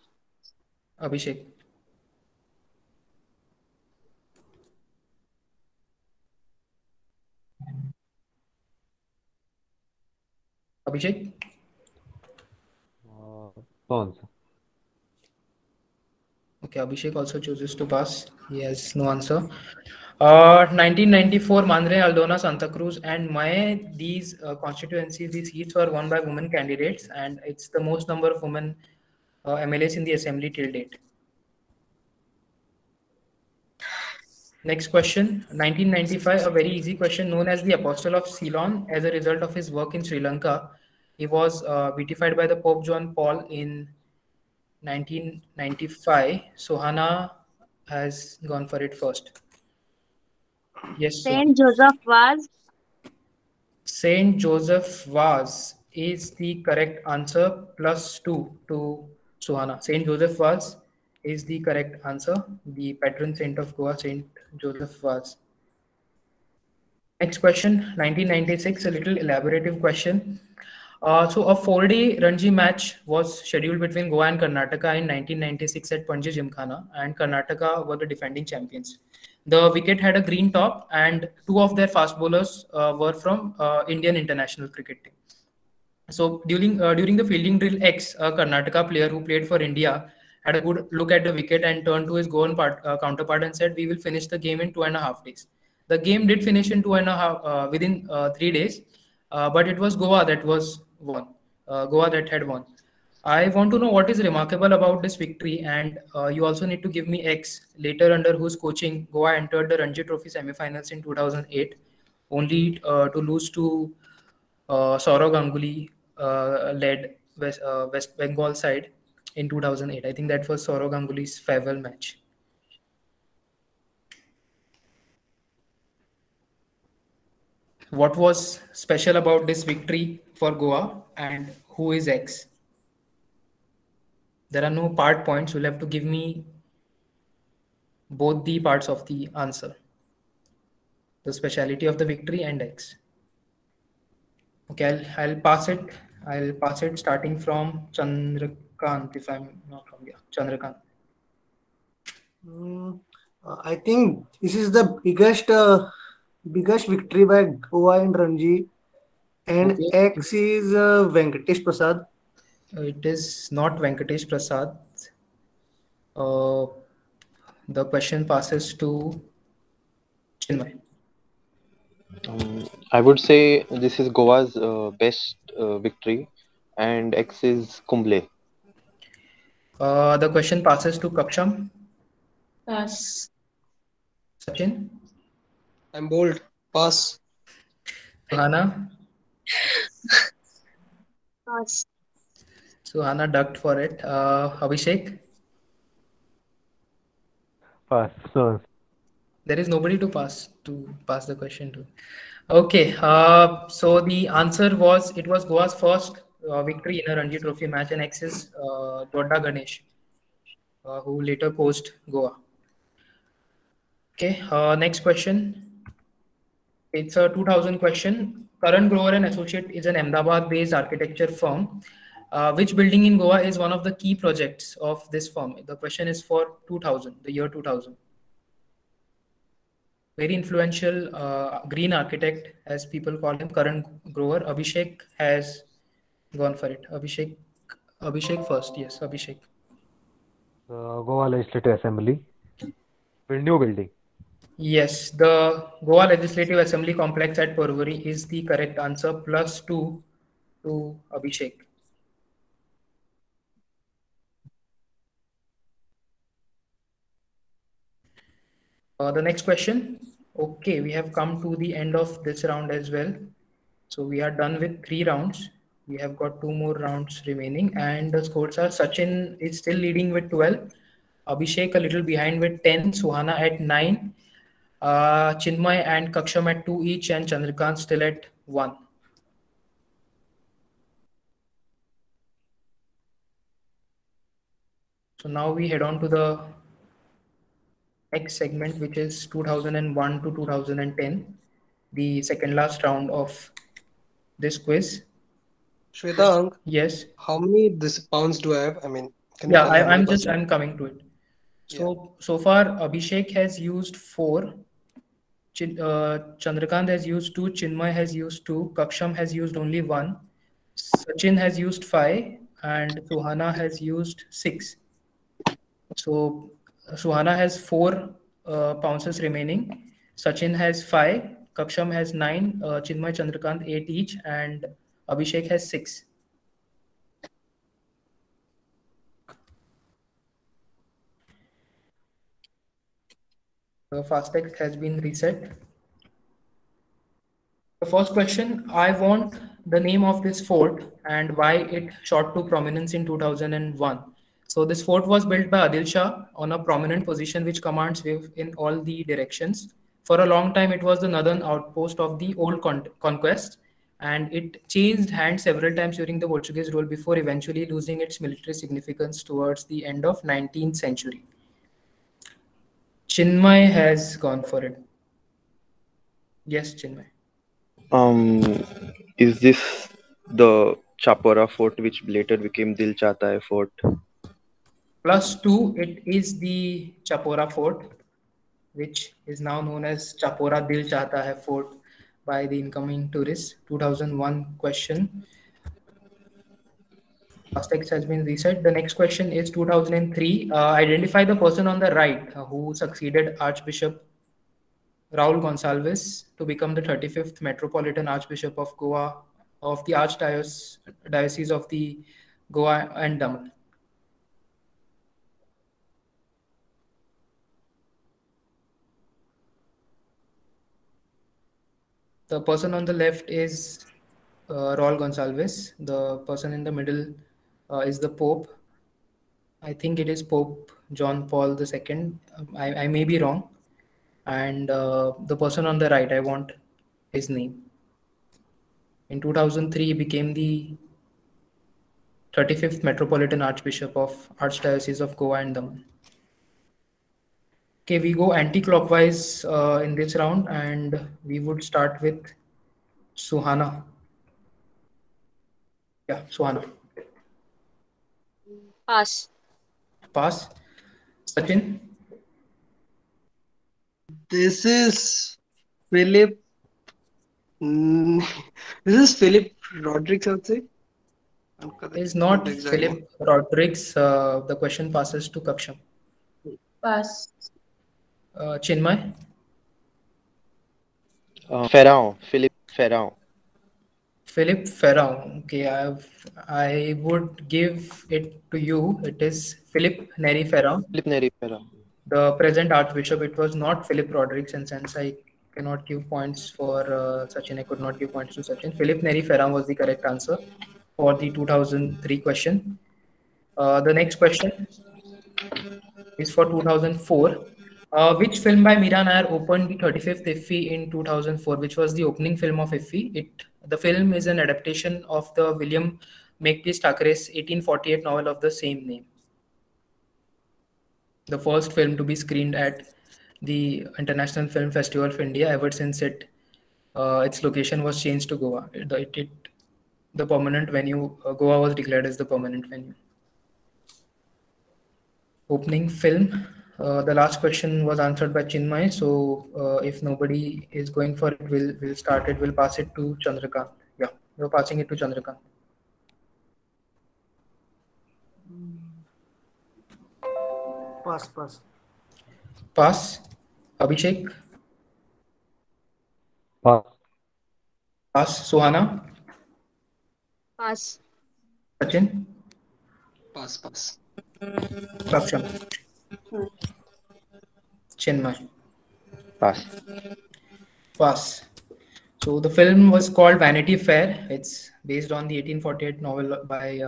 Abhishek? Abhishek? No answer. Okay, Abhishek also chooses to pass. He has no answer. 1994, Mandre, Aldona, Santa Cruz, and Maye, these constituencies, these seats were won by women candidates, and it's the most number of women MLAs in the assembly till date. Next question, 1995, a very easy question. Known as the Apostle of Ceylon, as a result of his work in Sri Lanka, he was beatified by the Pope John Paul in 1995. Sohana has gone for it first. Yes. Saint Joseph Vaz. Saint Joseph Vaz is the correct answer, +2 to Suhana. Saint Joseph Vaz is the correct answer. The patron saint of Goa, Saint Joseph Vaz. Next question, 1996, a little elaborative question. So a 4-day Ranji match was scheduled between Goa and Karnataka in 1996 at Panje Gymkhana, and Karnataka were the defending champions. The wicket had a green top, and two of their fast bowlers were from Indian international cricket team. So during the fielding drill X, a Karnataka player who played for India had a good look at the wicket and turned to his Goan counterpart and said, "We will finish the game in 2.5 days." The game did finish in 2.5 within 3 days, but it was Goa that was won. Goa that had won. I want to know what is remarkable about this victory, and you also need to give me X later under whose coaching Goa entered the Ranji Trophy semi-finals in 2008, only to lose to Saurav Ganguly led West Bengal side in 2008. I think that was Saurav Ganguly's farewell match. What was special about this victory for Goa, and who is X? There are no part points. You'll have to give me both the parts of the answer. The speciality of the victory and X. Okay, I'll pass it. I'll pass it starting from Chandrakant, if I'm not wrong. Yeah, Chandrakant. I think this is the biggest victory by Goa in Ranji, and Okay. X is Venkatesh Prasad. It is not Venkatesh Prasad. The question passes to Chinmay. I would say this is Goa's best victory, and X is Kumble. The question passes to Kaksham. Pass. Sachin. I'm bold. Pass. Suhana. Pass. Suhana ducked for it. Abhishek. Pass. So, There is nobody to pass the question to. Okay. So the answer was, it was Goa's first victory in a Ranji Trophy match, and X is Dodda Ganesh, who later coached Goa. Okay. Next question. It's a 2000 question. Karan Grover and Associate is an Ahmedabad-based architecture firm. Which building in Goa is one of the key projects of this firm? The question is for 2000, the year 2000. Very influential green architect, as people call him, Karan Grover. Abhishek has gone for it. Abhishek first. Yes, Abhishek. Goa Legislative Assembly. New building. Yes, the Goa Legislative Assembly complex at Porvorim is the correct answer. +2 to Abhishek. The next question. Okay, we have come to the end of this round as well. So we are done with 3 rounds. We have got 2 more rounds remaining, and the scores are: Sachin is still leading with 12, Abhishek a little behind with 10, Suhana at 9, Chinmay and Kaksham at 2 each, and Chandrakant still at 1. So now we head on to the next segment, which is 2001 to 2010, the second last round of this quiz. Shwetank, Yes. how many pounds do I have? I mean, can you Yeah, tell me how many I'm coming to it. So far Abhishek has used 4, Chandrakant has used 2, Chinmay has used 2, Kaksham has used only 1, Sachin has used 5, and Suhana has used 6. So Suhana has 4 pounces remaining, Sachin has 5, Kaksham has 9, Chinmay, Chandrakant 8 each, and Abhishek has 6. The FastText has been reset. The first question, I want the name of this fort and why it shot to prominence in 2001. So this fort was built by Adil Shah on a prominent position which commands view in all the directions. For a long time, it was the northern outpost of the old conquest, and it changed hands several times during the Portuguese rule before eventually losing its military significance towards the end of 19th century. Chinmay has gone for it. Yes, Chinmay. Is this the Chapora Fort, which later became Dil Chahta Hai Fort? +2, it is the Chapora Fort, which is now known as Chapora Dil Chahta Hai Fort by the incoming tourists. 2001 question. Past text has been reset. The next question is 2003. Identify the person on the right who succeeded Archbishop Raul Gonsalves to become the 35th Metropolitan Archbishop of Goa of the Archdiocese of the Goa and Daman. The person on the left is Raul Gonsalves. The person in the middle is the Pope. I think it is Pope John Paul II. I may be wrong. And the person on the right, I want his name. In 2003, he became the 35th Metropolitan Archbishop of Archdiocese of Goa and Daman. Okay, we go anti-clockwise in this round, and we would start with Suhana. Yeah, Suhana. Pass. Pass. Sachin. This is Philip. Mm, this is Philip Rodriguez, I would say. Is not Philip Rodriguez. The question passes to Kaksham. Pass. Chinmay. Ferrao, Philip Ferrao. Philip Ferrao. Okay, I would give it to you. It is Philip Neri Ferrao. Philip Neri Ferrao. The present Archbishop. It was not Philip Rodriguez, and since I cannot give points for Sachin, I could not give points to Sachin. Philip Neri Ferrao was the correct answer for the 2003 question. The next question is for 2004. Which film by Mira Nair opened the 35th IFFI in 2004, which was the opening film of IFFI? The film is an adaptation of the William Makepeace Thackeray's 1848 novel of the same name. The first film to be screened at the International Film Festival of India ever since its location was changed to Goa. The permanent venue, Goa was declared as the permanent venue. Opening film. The last question was answered by Chinmay. So if nobody is going for it, we'll start it. We'll pass it to Chandrakant. Yeah, we're passing it to Chandrakant. Pass. Pass. Abhishek. Pass. Pass. Suhana. Pass. Sachin. Pass. Raksham. Chinmay. Pass. So the film was called Vanity Fair. It's based on the 1848 novel by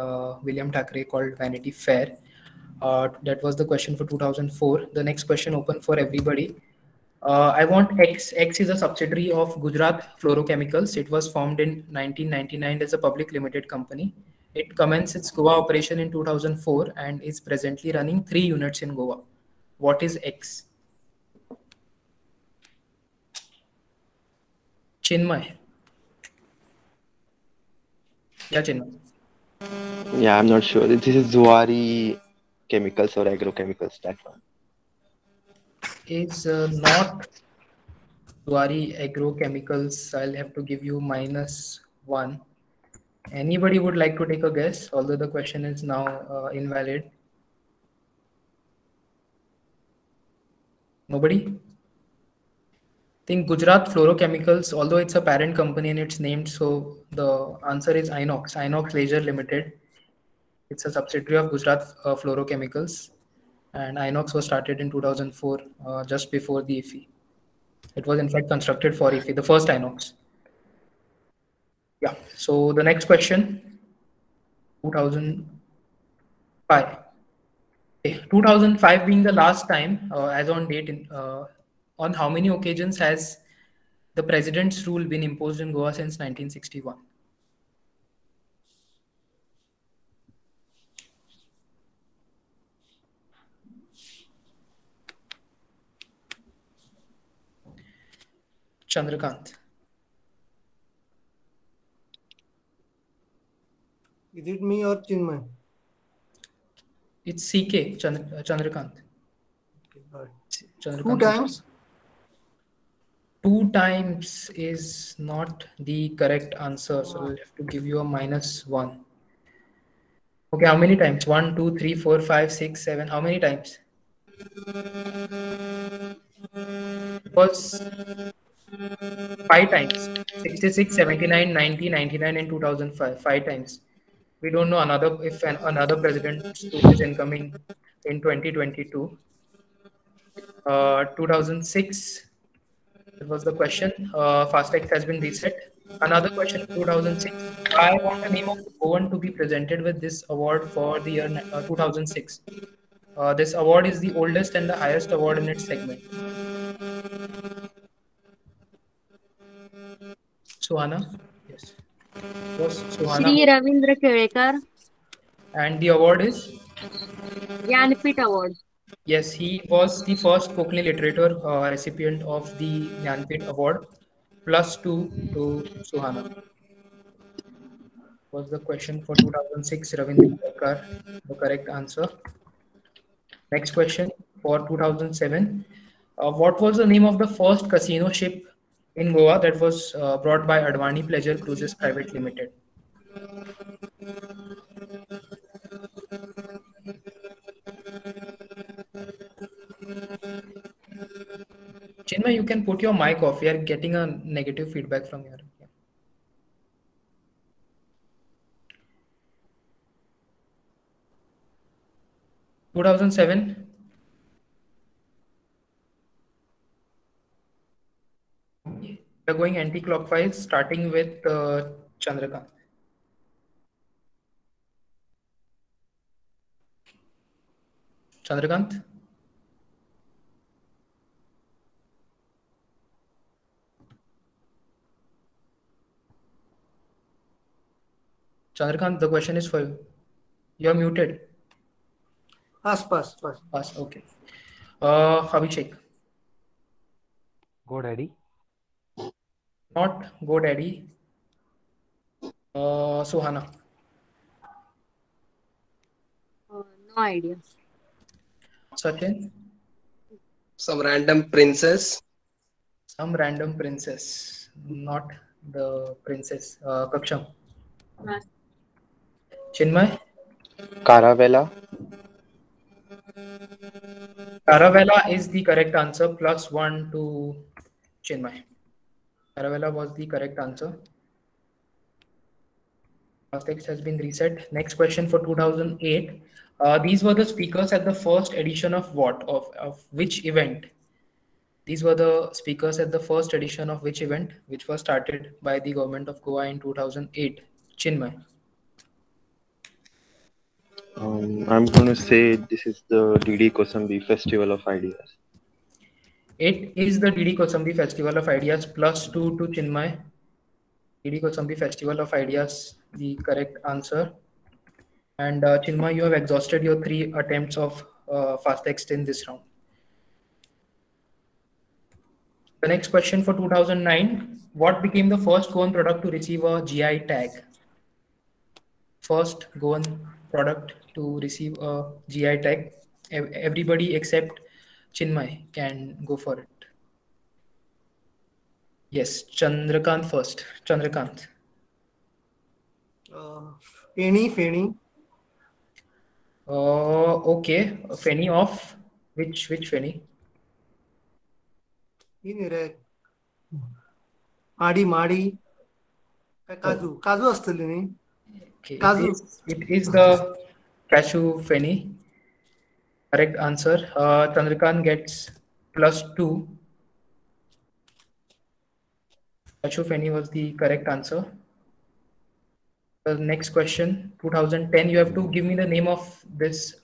William Thackeray called Vanity Fair. That was the question for 2004. The next question open for everybody. I want X. X is a subsidiary of Gujarat Fluorochemicals. It was formed in 1999 as a public limited company. It commenced its Goa operation in 2004 and is presently running 3 units in Goa. What is X? Chinmay. Yeah, Chinmay. Yeah, I'm not sure. This is Zuari Chemicals or Agrochemicals, that one. Is not Zuari Agrochemicals. I'll have to give you -1. Anybody would like to take a guess, although the question is now invalid? Nobody? I think Gujarat Fluorochemicals, although it's a parent company and it's named, so the answer is Inox. Inox Leisure Limited. It's a subsidiary of Gujarat Fluorochemicals, and Inox was started in 2004, just before the IFFI. It was in fact constructed for IFFI, the first Inox. Yeah. So the next question, 2005. 2005 being the last time, as on date, on how many occasions has the president's rule been imposed in Goa since 1961? Chandrakant. Is it me or Chinmay? It's CK, Chandrakant. Okay, got it. Chandrakant. 2 times? 2 times is not the correct answer, so we'll have to give you a -1. Okay, how many times? 1, 2, 3, 4, 5, 6, 7. How many times? It was 5 times. 66, 79, 90, 99, and 2005. 5 times. We don't know if another president is incoming in 2022. 2006. That was the question. FastText has been reset. Another question, 2006. I want the name of the Goan to be presented with this award for the year 2006. This award is the oldest and the highest award in its segment. Suhana? Yes. Was Suhana. Shri Ravindra Kelekar, And the award is? Jnanpith Award. Yes, he was the first Konkani literature recipient of the Jnanpith Award. +2 to Suhana. Was the question for 2006, Ravindra Kelekar, the correct answer. Next question for 2007. What was the name of the first casino ship in Goa that was brought by Advani Pleasure Cruises Private Limited? Chinmay, you can put your mic off. We are getting a negative feedback from here. 2007. We are going anti-clockwise, starting with Chandrakant. Chandrakant? Chandrakant, the question is for you. You're muted. Pass. Pass, okay. Abhishek. GoDaddy. Not GoDaddy. Suhana. No idea. Sachin. Some random princess. Some random princess. Not the princess. Kaksham. Chinmay. Caravella. Caravella is the correct answer. +1 to Chinmay. Caravella was the correct answer. Text has been reset. Next question for 2008. These were the speakers at the first edition of what? Of which event? These were the speakers at the first edition of which event, which was started by the government of Goa in 2008. Chinmay. I'm going to say this is the DD Kosambi Festival of Ideas. It is the DD Kosambi Festival of Ideas. +2 to Chinmay. DD Kosambi Festival of Ideas, the correct answer. And Chinmay, you have exhausted your 3 attempts of FastText in this round. The next question for 2009. What became the first Goan product to receive a GI tag? First Goan product to receive a GI tag. Everybody except Chinmay can go for it. Yes, Chandrakant first. Chandrakant. Feni. Okay. Feni of which Feni? Madi. Kazu astali ni. Okay. Kazu. It is the cashew Feni. Correct answer. Chandrakant gets +2. Cashew Feni was the correct answer. The next question, 2010. You have to give me the name of this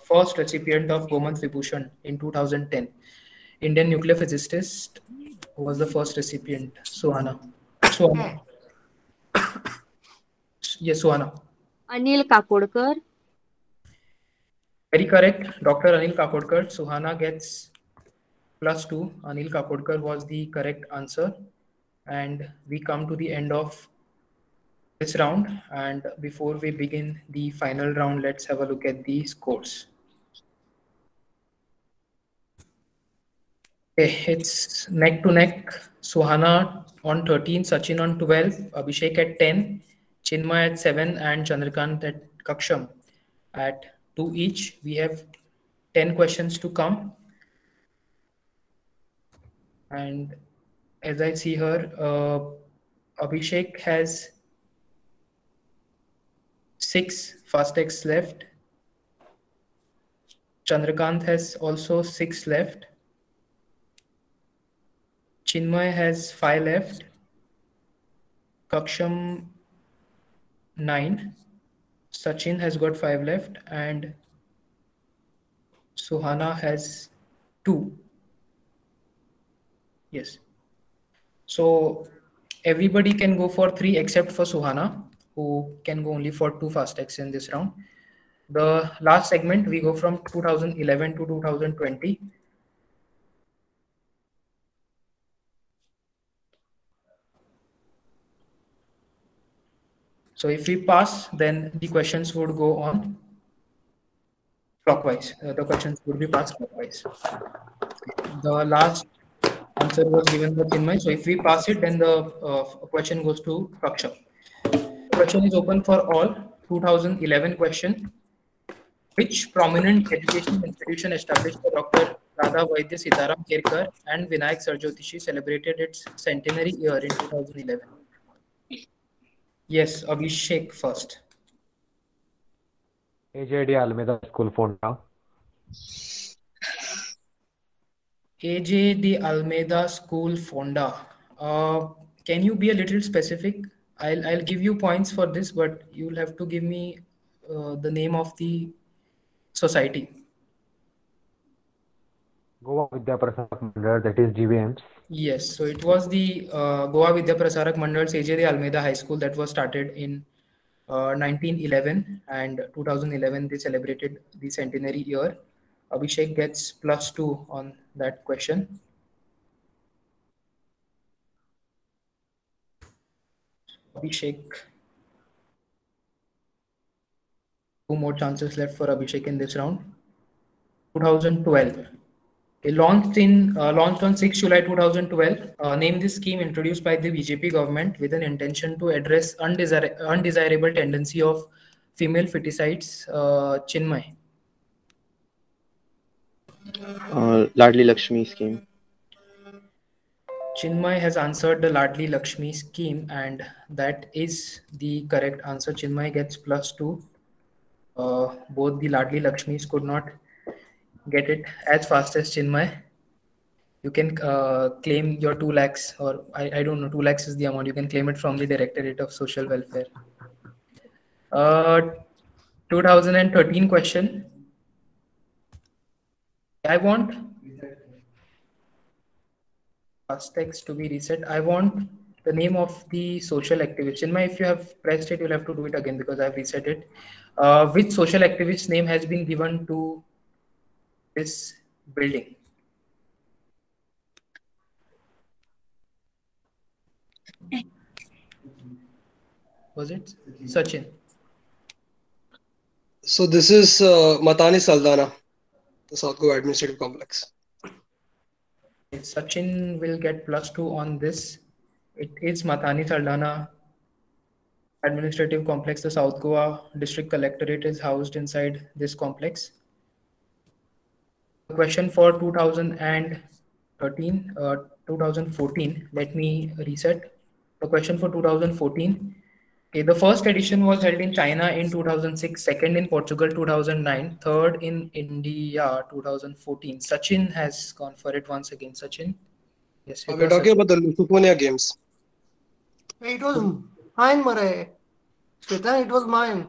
first recipient of Goman Vibhushan in 2010. Indian nuclear physicist who was the first recipient. Suhana. Yes, Suhana. Anil Kakodkar. Very correct. Dr. Anil Kakodkar. Suhana gets +2. Anil Kakodkar was the correct answer. And we come to the end of this round. And before we begin the final round, let's have a look at the scores. Okay, it's neck to neck. Suhana on 13, Sachin on 12, Abhishek at 10, Chinmay at 7, and Chandrakant at Kaksham at 2 each. We have 10 questions to come. And as I see here, Abhishek has 6 fast X left. Chandrakant has also 6 left. Chinmay has 5 left. Kaksham 9. Sachin has got 5 left, and Suhana has 2. Yes. So everybody can go for 3 except for Suhana, who can go only for 2 fast X in this round. The last segment, we go from 2011 to 2020. So if we pass, then the questions would go on clockwise. The questions would be passed clockwise. The last answer was given by Chinmay. So if we pass it, then the question goes to Kaksham. The question is open for all. 2011 question. Which prominent education institution established by Dr. Radha Vaidya Sitaram Kerkar and Vinayak Sarjyotishi celebrated its centenary year in 2011? Yes, Abhishek first. AJ de Almeida School, Fonda. AJ de Almeida School, Fonda. Can you be a little specific? I'll give you points for this, but you'll have to give me the name of the society. Goa Vidya Prasarak Mandal, that is GVMs. Yes, so it was the Goa Vidya Prasarak Mandal's AJ de Almeida High School that was started in 1911, and 2011 they celebrated the centenary year. Abhishek gets +2 on that question. Abhishek. 2 more chances left for Abhishek in this round. 2012. It launched on 6 July 2012. Name this scheme introduced by the BJP government with an intention to address undesirable tendency of female feticides. Chinmay. Ladli Lakshmi scheme. Chinmay has answered the Ladli Lakshmi scheme, and that is the correct answer. Chinmay gets +2. Both the Ladli Lakshmis could not get it as fast as Chinmay. You can claim your 2 lakhs, or I don't know, 2 lakhs is the amount. You can claim it from the Directorate of Social Welfare. 2013 question. I want fast text to be reset. I want the name of the social activist. Chinmay, if you have pressed it, you'll have to do it again because I've reset it. Which social activist name has been given to this building? Was it Sachin? So this is Matani Saldana, the South Goa Administrative Complex. Sachin will get +2 on this. It is Matani Saldana Administrative Complex. The South Goa District Collectorate is housed inside this complex. The question for 2014, let me reset. The question for 2014. Okay, the first edition was held in China in 2006, second in Portugal 2009, third in India 2014. Sachin has gone for it once again. Sachin? Yes. We're talking about the Lithuania Games. It was mine, Mare. Shweta, it was mine.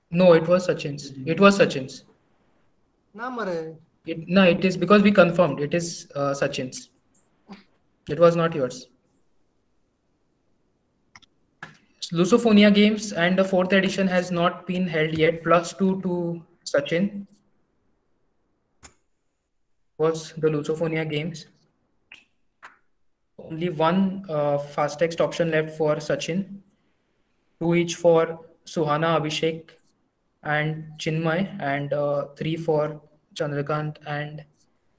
No, it was Sachin's. It was Sachin's. Na, Mare. No, it is because we confirmed. It is Sachin's. It was not yours. Lusophonia Games and the 4th edition has not been held yet. +2 to Sachin. was the Lusophonia Games. Only one fast text option left for Sachin, 2 each for Suhana, Abhishek, and Chinmay, and 3 for Chandrakant and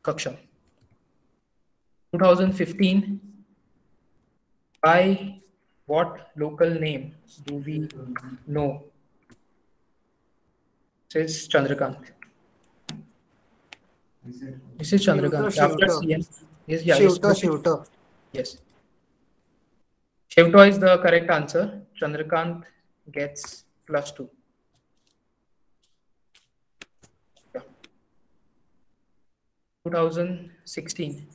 Kaksham. 2015, by what local name do we know? Says Chandrakant. This is Chandrakant. After CM. Yes, yeah, Shivta. Yes. Shivta is the correct answer. Chandrakant gets +2. Yeah. 2016.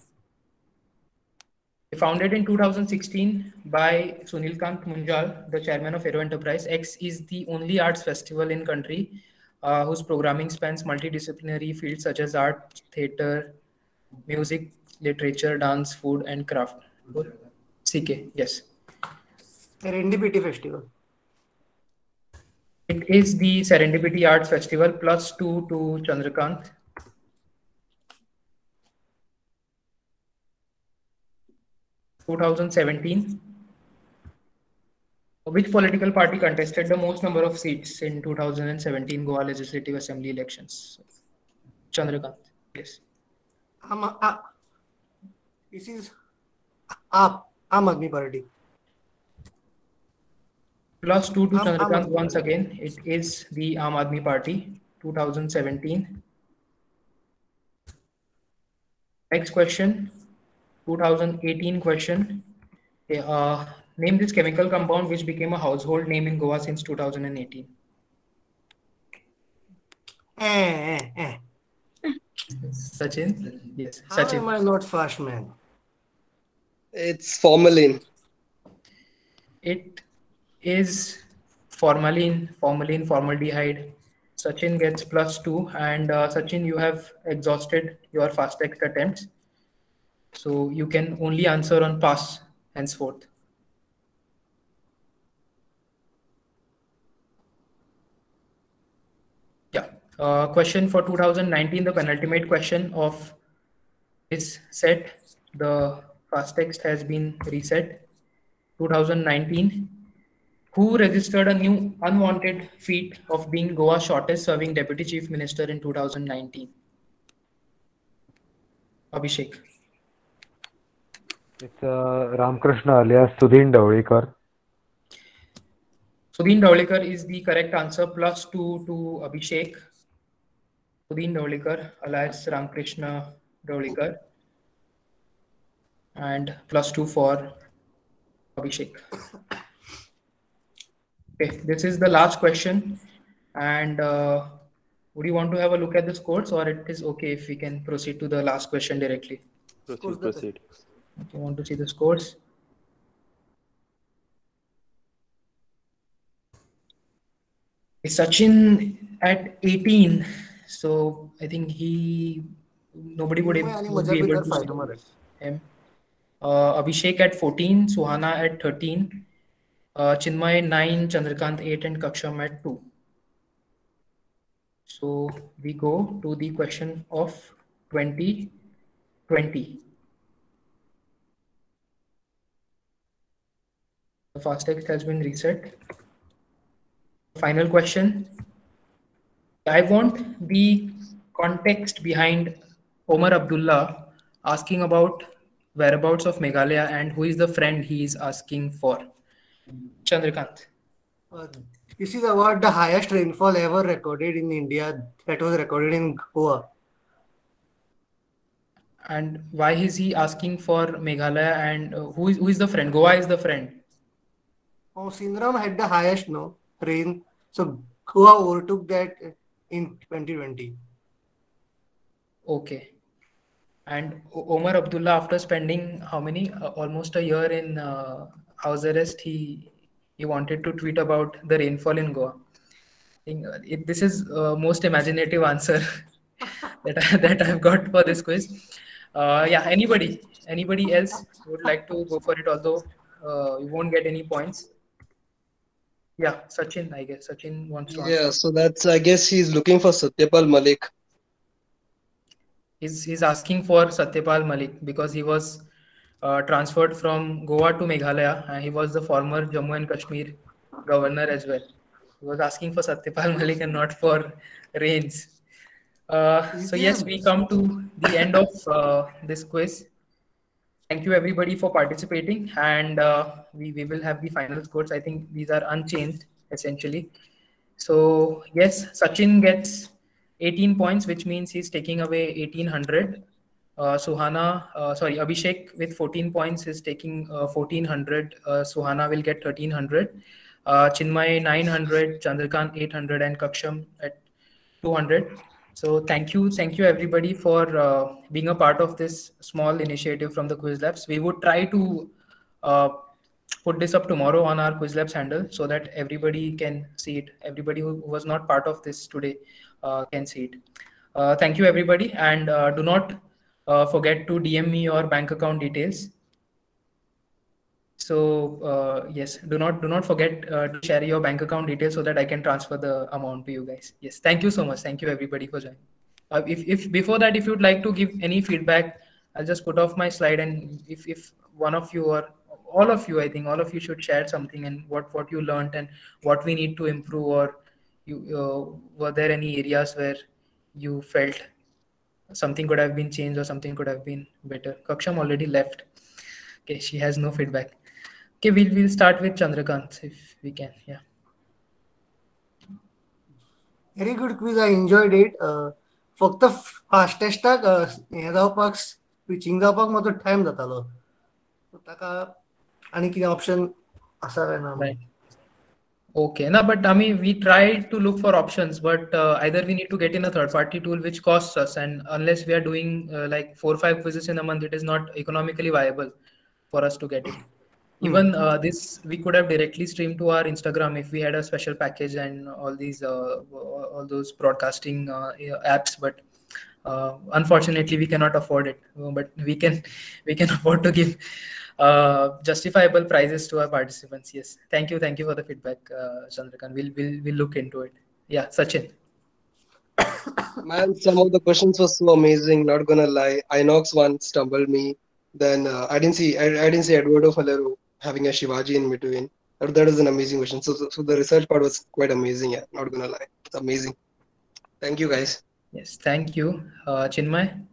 Founded in 2016 by Sunilkant Munjal, the chairman of Aero Enterprise, X is the only arts festival in country whose programming spans multidisciplinary fields such as art, theatre, music, literature, dance, food, and craft. CK, yes. Serendipity Festival. It is the Serendipity Arts Festival, +2 to Chandrakant. (2017). Which political party contested the most number of seats in 2017 Goa Legislative Assembly elections? Chandrakant, yes. This is Aam Aadmi Party. +2 to Chandrakant once again. It is the Aam Aadmi Party, 2017. Next question, 2018 question. Okay, name this chemical compound which became a household name in Goa since 2018. Sachin? Yes, How Sachin. am I not fast, man? It's formalin. It is formaldehyde. Sachin gets +2, and Sachin, you have exhausted your fast text attempts, so you can only answer on pass henceforth. Yeah. Question for 2019, the penultimate question of this set. The fast text has been reset. 2019. Who registered a new unwanted feat of being Goa's shortest serving deputy chief minister in 2019? Abhishek. It's Ramkrishna alias Sudhin Dhawlikar. Sudhin Dhawlikar is the correct answer. +2 to Abhishek. Sudhin Dhawlikar alias Ramkrishna Dhawlikar. And +2 for Abhishek. Okay, this is the last question. And would you want to have a look at the scores, or it is okay if we can proceed to the last question directly? Proceed. If you want to see the scores. Sachin at 18. So I think nobody would be able to see him. Abhishek at 14, Suhana at 13, Chinmay 9, Chandrakant 8, and Kaksham at 2. So we go to the question of 2020. The fast text has been reset. Final question. I want the context behind Omar Abdullah asking about whereabouts of Meghalaya and who is the friend he is asking for. Chandrakant. This is about the highest rainfall ever recorded in India, that was recorded in Goa. And why is he asking for Meghalaya, and who is the friend? Goa is the friend. Oh, Sindram had the highest rain, so Goa overtook that in 2020. Okay. And Omar Abdullah, after spending how many? Almost a year in house arrest, he wanted to tweet about the rainfall in Goa. I think this is most imaginative answer that I've got for this quiz. Yeah, anybody else would like to go for it, although you won't get any points. Yeah, Sachin, I guess. Sachin wants to answer. Yeah, so that's, I guess he's looking for Satyapal Malik. He's asking for Satyapal Malik because he was transferred from Goa to Meghalaya, and he was the former Jammu and Kashmir governor as well. He was asking for Satyapal Malik and not for Reigns. So yes, we come to the end of this quiz. Thank you everybody for participating, and we will have the final scores. I think these are unchanged essentially. So yes, Sachin gets 18 points, which means he's taking away 1800. Abhishek with 14 points is taking 1400. Suhana will get 1300. Chinmay 900, Chandrakant 800, and Kaksham at 200. So thank you everybody for being a part of this small initiative from the Quiz Labs. We would try to put this up tomorrow on our Quiz Labs handle so that everybody can see it. Everybody who was not part of this today can see it. Thank you everybody, and do not forget to DM me your bank account details. So yes, do not forget to share your bank account details so that I can transfer the amount to you guys. Yes, thank you so much. Thank you everybody for joining. If before that, if you'd like to give any feedback, I'll just put off my slide, and if one of you or all of you, I think all of you should share something and what you learned and what we need to improve, or you were there any areas where you felt something could have been changed or something could have been better. Kaksham already left. Okay, she has no feedback. Okay, we'll start with Chandrakant if we can. Yeah. Very good quiz. I enjoyed it. फक्त फास्टेस्टाक हे जावपाक switching जावपाक मातसो time जातालो. ताका आनी कितें option आसा काय ना? Okay, no, but I mean, we tried to look for options, but either we need to get in a third-party tool which costs us, and unless we are doing like 4 or 5 quizzes in a month, it is not economically viable for us to get it. Even this we could have directly streamed to our Instagram if we had a special package and all these all those broadcasting apps, but unfortunately we cannot afford it. But we can afford to give justifiable prizes to our participants. Yes, thank you for the feedback, Chandrakant. We'll look into it. Yeah, Sachin. Man, some of the questions were so amazing. Not gonna lie, Inox one stumbled me. Then I didn't see Eduardo Falero having a Shivaji in between. That is an amazing question. So the research part was quite amazing. Yeah, not gonna lie, it's amazing. Thank you guys. Yes, thank you, Chinmay.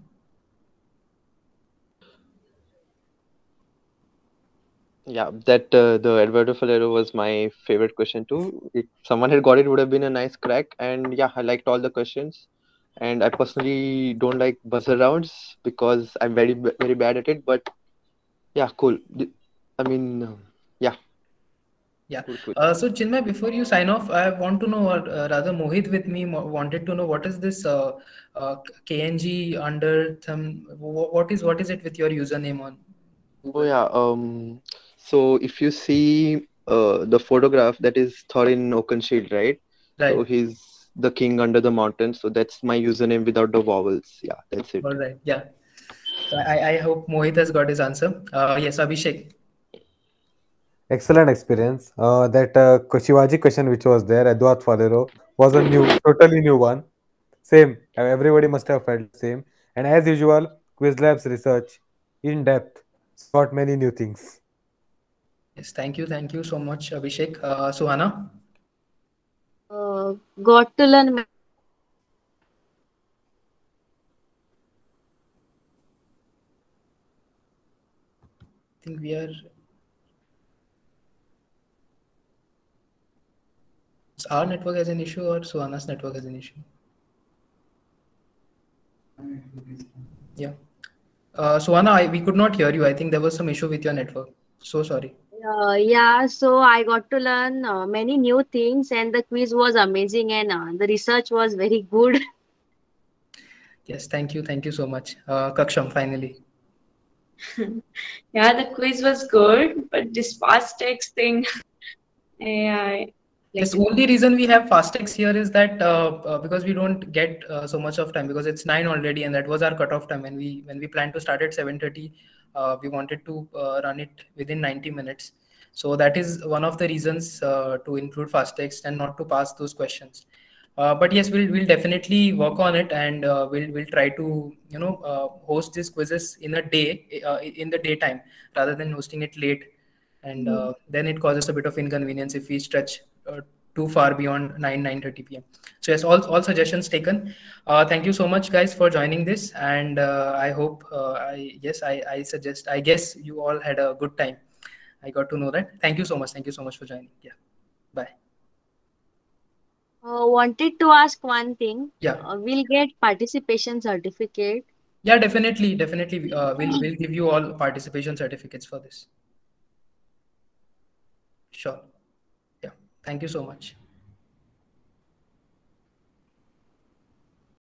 Yeah, that the Eduardo Falero was my favorite question too. If someone had got it, would have been a nice crack. And yeah, I liked all the questions. And I personally don't like buzzer rounds because I'm very bad at it. But yeah, cool. I mean, yeah. Yeah. Cool. So Chinmay, before you sign off, I want to know, or rather Mohit with me wanted to know, what is this KNG under some? What is it with your username on Google? Oh yeah. So if you see the photograph, that is Thorin Oakenshield, right? Right. So he's the king under the mountain. So that's my username without the vowels. Yeah, that's it. All right. Yeah. I hope Mohit has got his answer. Yes, Abhishek. Excellent experience. That Shivaji question which was there, Eduardo Falero, was a totally new one. Same. Everybody must have felt the same. And as usual, Quiz Labs research in depth got many new things. Yes, thank you so much, Abhishek. Suhana. Got to learn. I think we are. Our network has an issue or Suhana's network has an issue? Yeah. Suhana, we could not hear you. I think there was some issue with your network. So sorry. Yeah, so I got to learn many new things, and the quiz was amazing, and the research was very good. Yes, thank you so much. Kaksham, finally. Yeah, the quiz was good, but this fast text thing, yeah. Yes, only reason we have fast text here is that because we don't get so much of time, because it's 9 already, and that was our cutoff time. When we planned to start at 7:30, we wanted to run it within 90 minutes. So that is one of the reasons to include fast text and not to pass those questions. But yes, we'll definitely work on it, and we'll try to host these quizzes in a day, in the daytime, rather than hosting it late, and then it causes a bit of inconvenience if we stretch too far beyond 9:30 p.m. So yes, all suggestions taken. Thank you so much, guys, for joining this, and I hope I guess you all had a good time. I got to know that. Thank you so much. Thank you so much for joining. Yeah. Bye. Wanted to ask one thing. Yeah. We'll get participation certificate. Yeah, definitely. We'll give you all participation certificates for this. Sure. Yeah. Thank you so much.